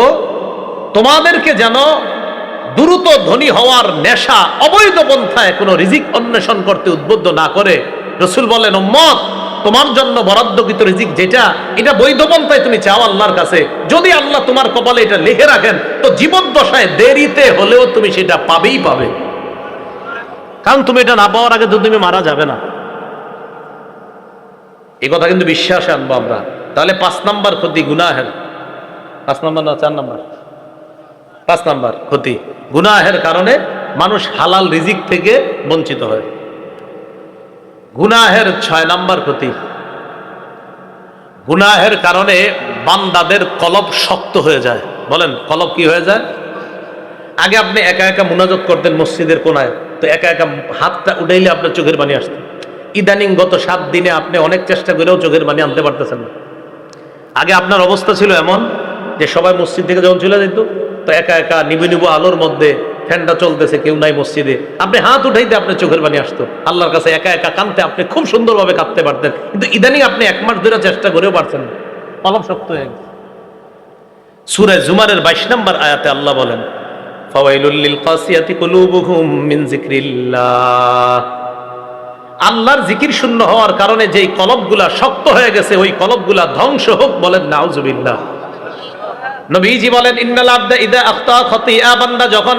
তোমাদেরকে যেন দ্রুত ধনী হওয়ার নেশা অবৈধ পন্থায় কোনো রিজিক অন্বেষণ করতে উদ্বুদ্ধ না করে রাসূল বলেন, উম্মত তোমার জন্য বরাদ্দকৃত রিজিক যেটা, এটা বৈধ পন্থায় তুমি চাও আল্লাহর কাছে। যদি আল্লাহ তোমার কপালে এটা লিখে রাখেন, তো জীবদ্দশায় দেরিতে হলেও তুমি সেটা পাবেই পাবে, কারণ তুমি এটা না পাওয়ার আগে তো তুমি মারা যাবে না। এই কথা কিন্তু বিশ্বাসে আনবো আমরা। তাহলে 5 নাম্বার ক্ষতি গুনাহের, 5 নাম্বার না 4 নাম্বার, 5 নাম্বার ক্ষতি গুনাহের কারণে মানুষ হালাল রিজিক থেকে বঞ্চিত হয়। গুনাহের 6 নাম্বার ক্ষতি, গুনাহের কারণে বান্দাদের কলব শক্ত হয়ে যায়। বলেন কলব কি হয়ে যায়? আগে আপনি একা একা মুনাজাত করতেন মসজিদের কোনায়, তো একা একা হাতটা উঠাইলে আপনার চোখের পানি আসতো। ইদানিং গত 7 দিনে আপনি অনেক চেষ্টা করেও চোখের পানি আনতে পারতেছেন না। আগে আপনার অবস্থা ছিল এমন যে সবাই মসজিদ থেকে যখন চলে যেত, তো একা একা নিবু নিবু আলোর মধ্যে ফ্যানটা চলতেছে, কেউ নাই মসজিদে, আপনি হাত উঠাইতে আপনার চোখের পানি আসতো। আল্লাহর কাছে একা একা কাঁদতে আপনি খুব সুন্দরভাবে কাঁদতে পারতেন, কিন্তু ইদানিং আপনি 1 মাস ধরে চেষ্টা করেও পারছেন না, কলম শক্ত হয়ে গেছে। সূরা জুমারের 22 নম্বর আয়াতে আল্লাহ বলেন, ফাওয়াইলুল লিল কাসিয়াতি কুলুবুহুম মিন যিকরিল্লাহ। আল্লাহর জিকির শূন্য হওয়ার কারণে যেই কলবগুলা শক্ত হয়ে গেছে, ওই কলবগুলা ধ্বংস হোক, বলেন নাউজুবিল্লাহ। নবীজি বলেন, ইন্নাল আবদা ইযা আখতা খাতিয়া, বান্দা যখন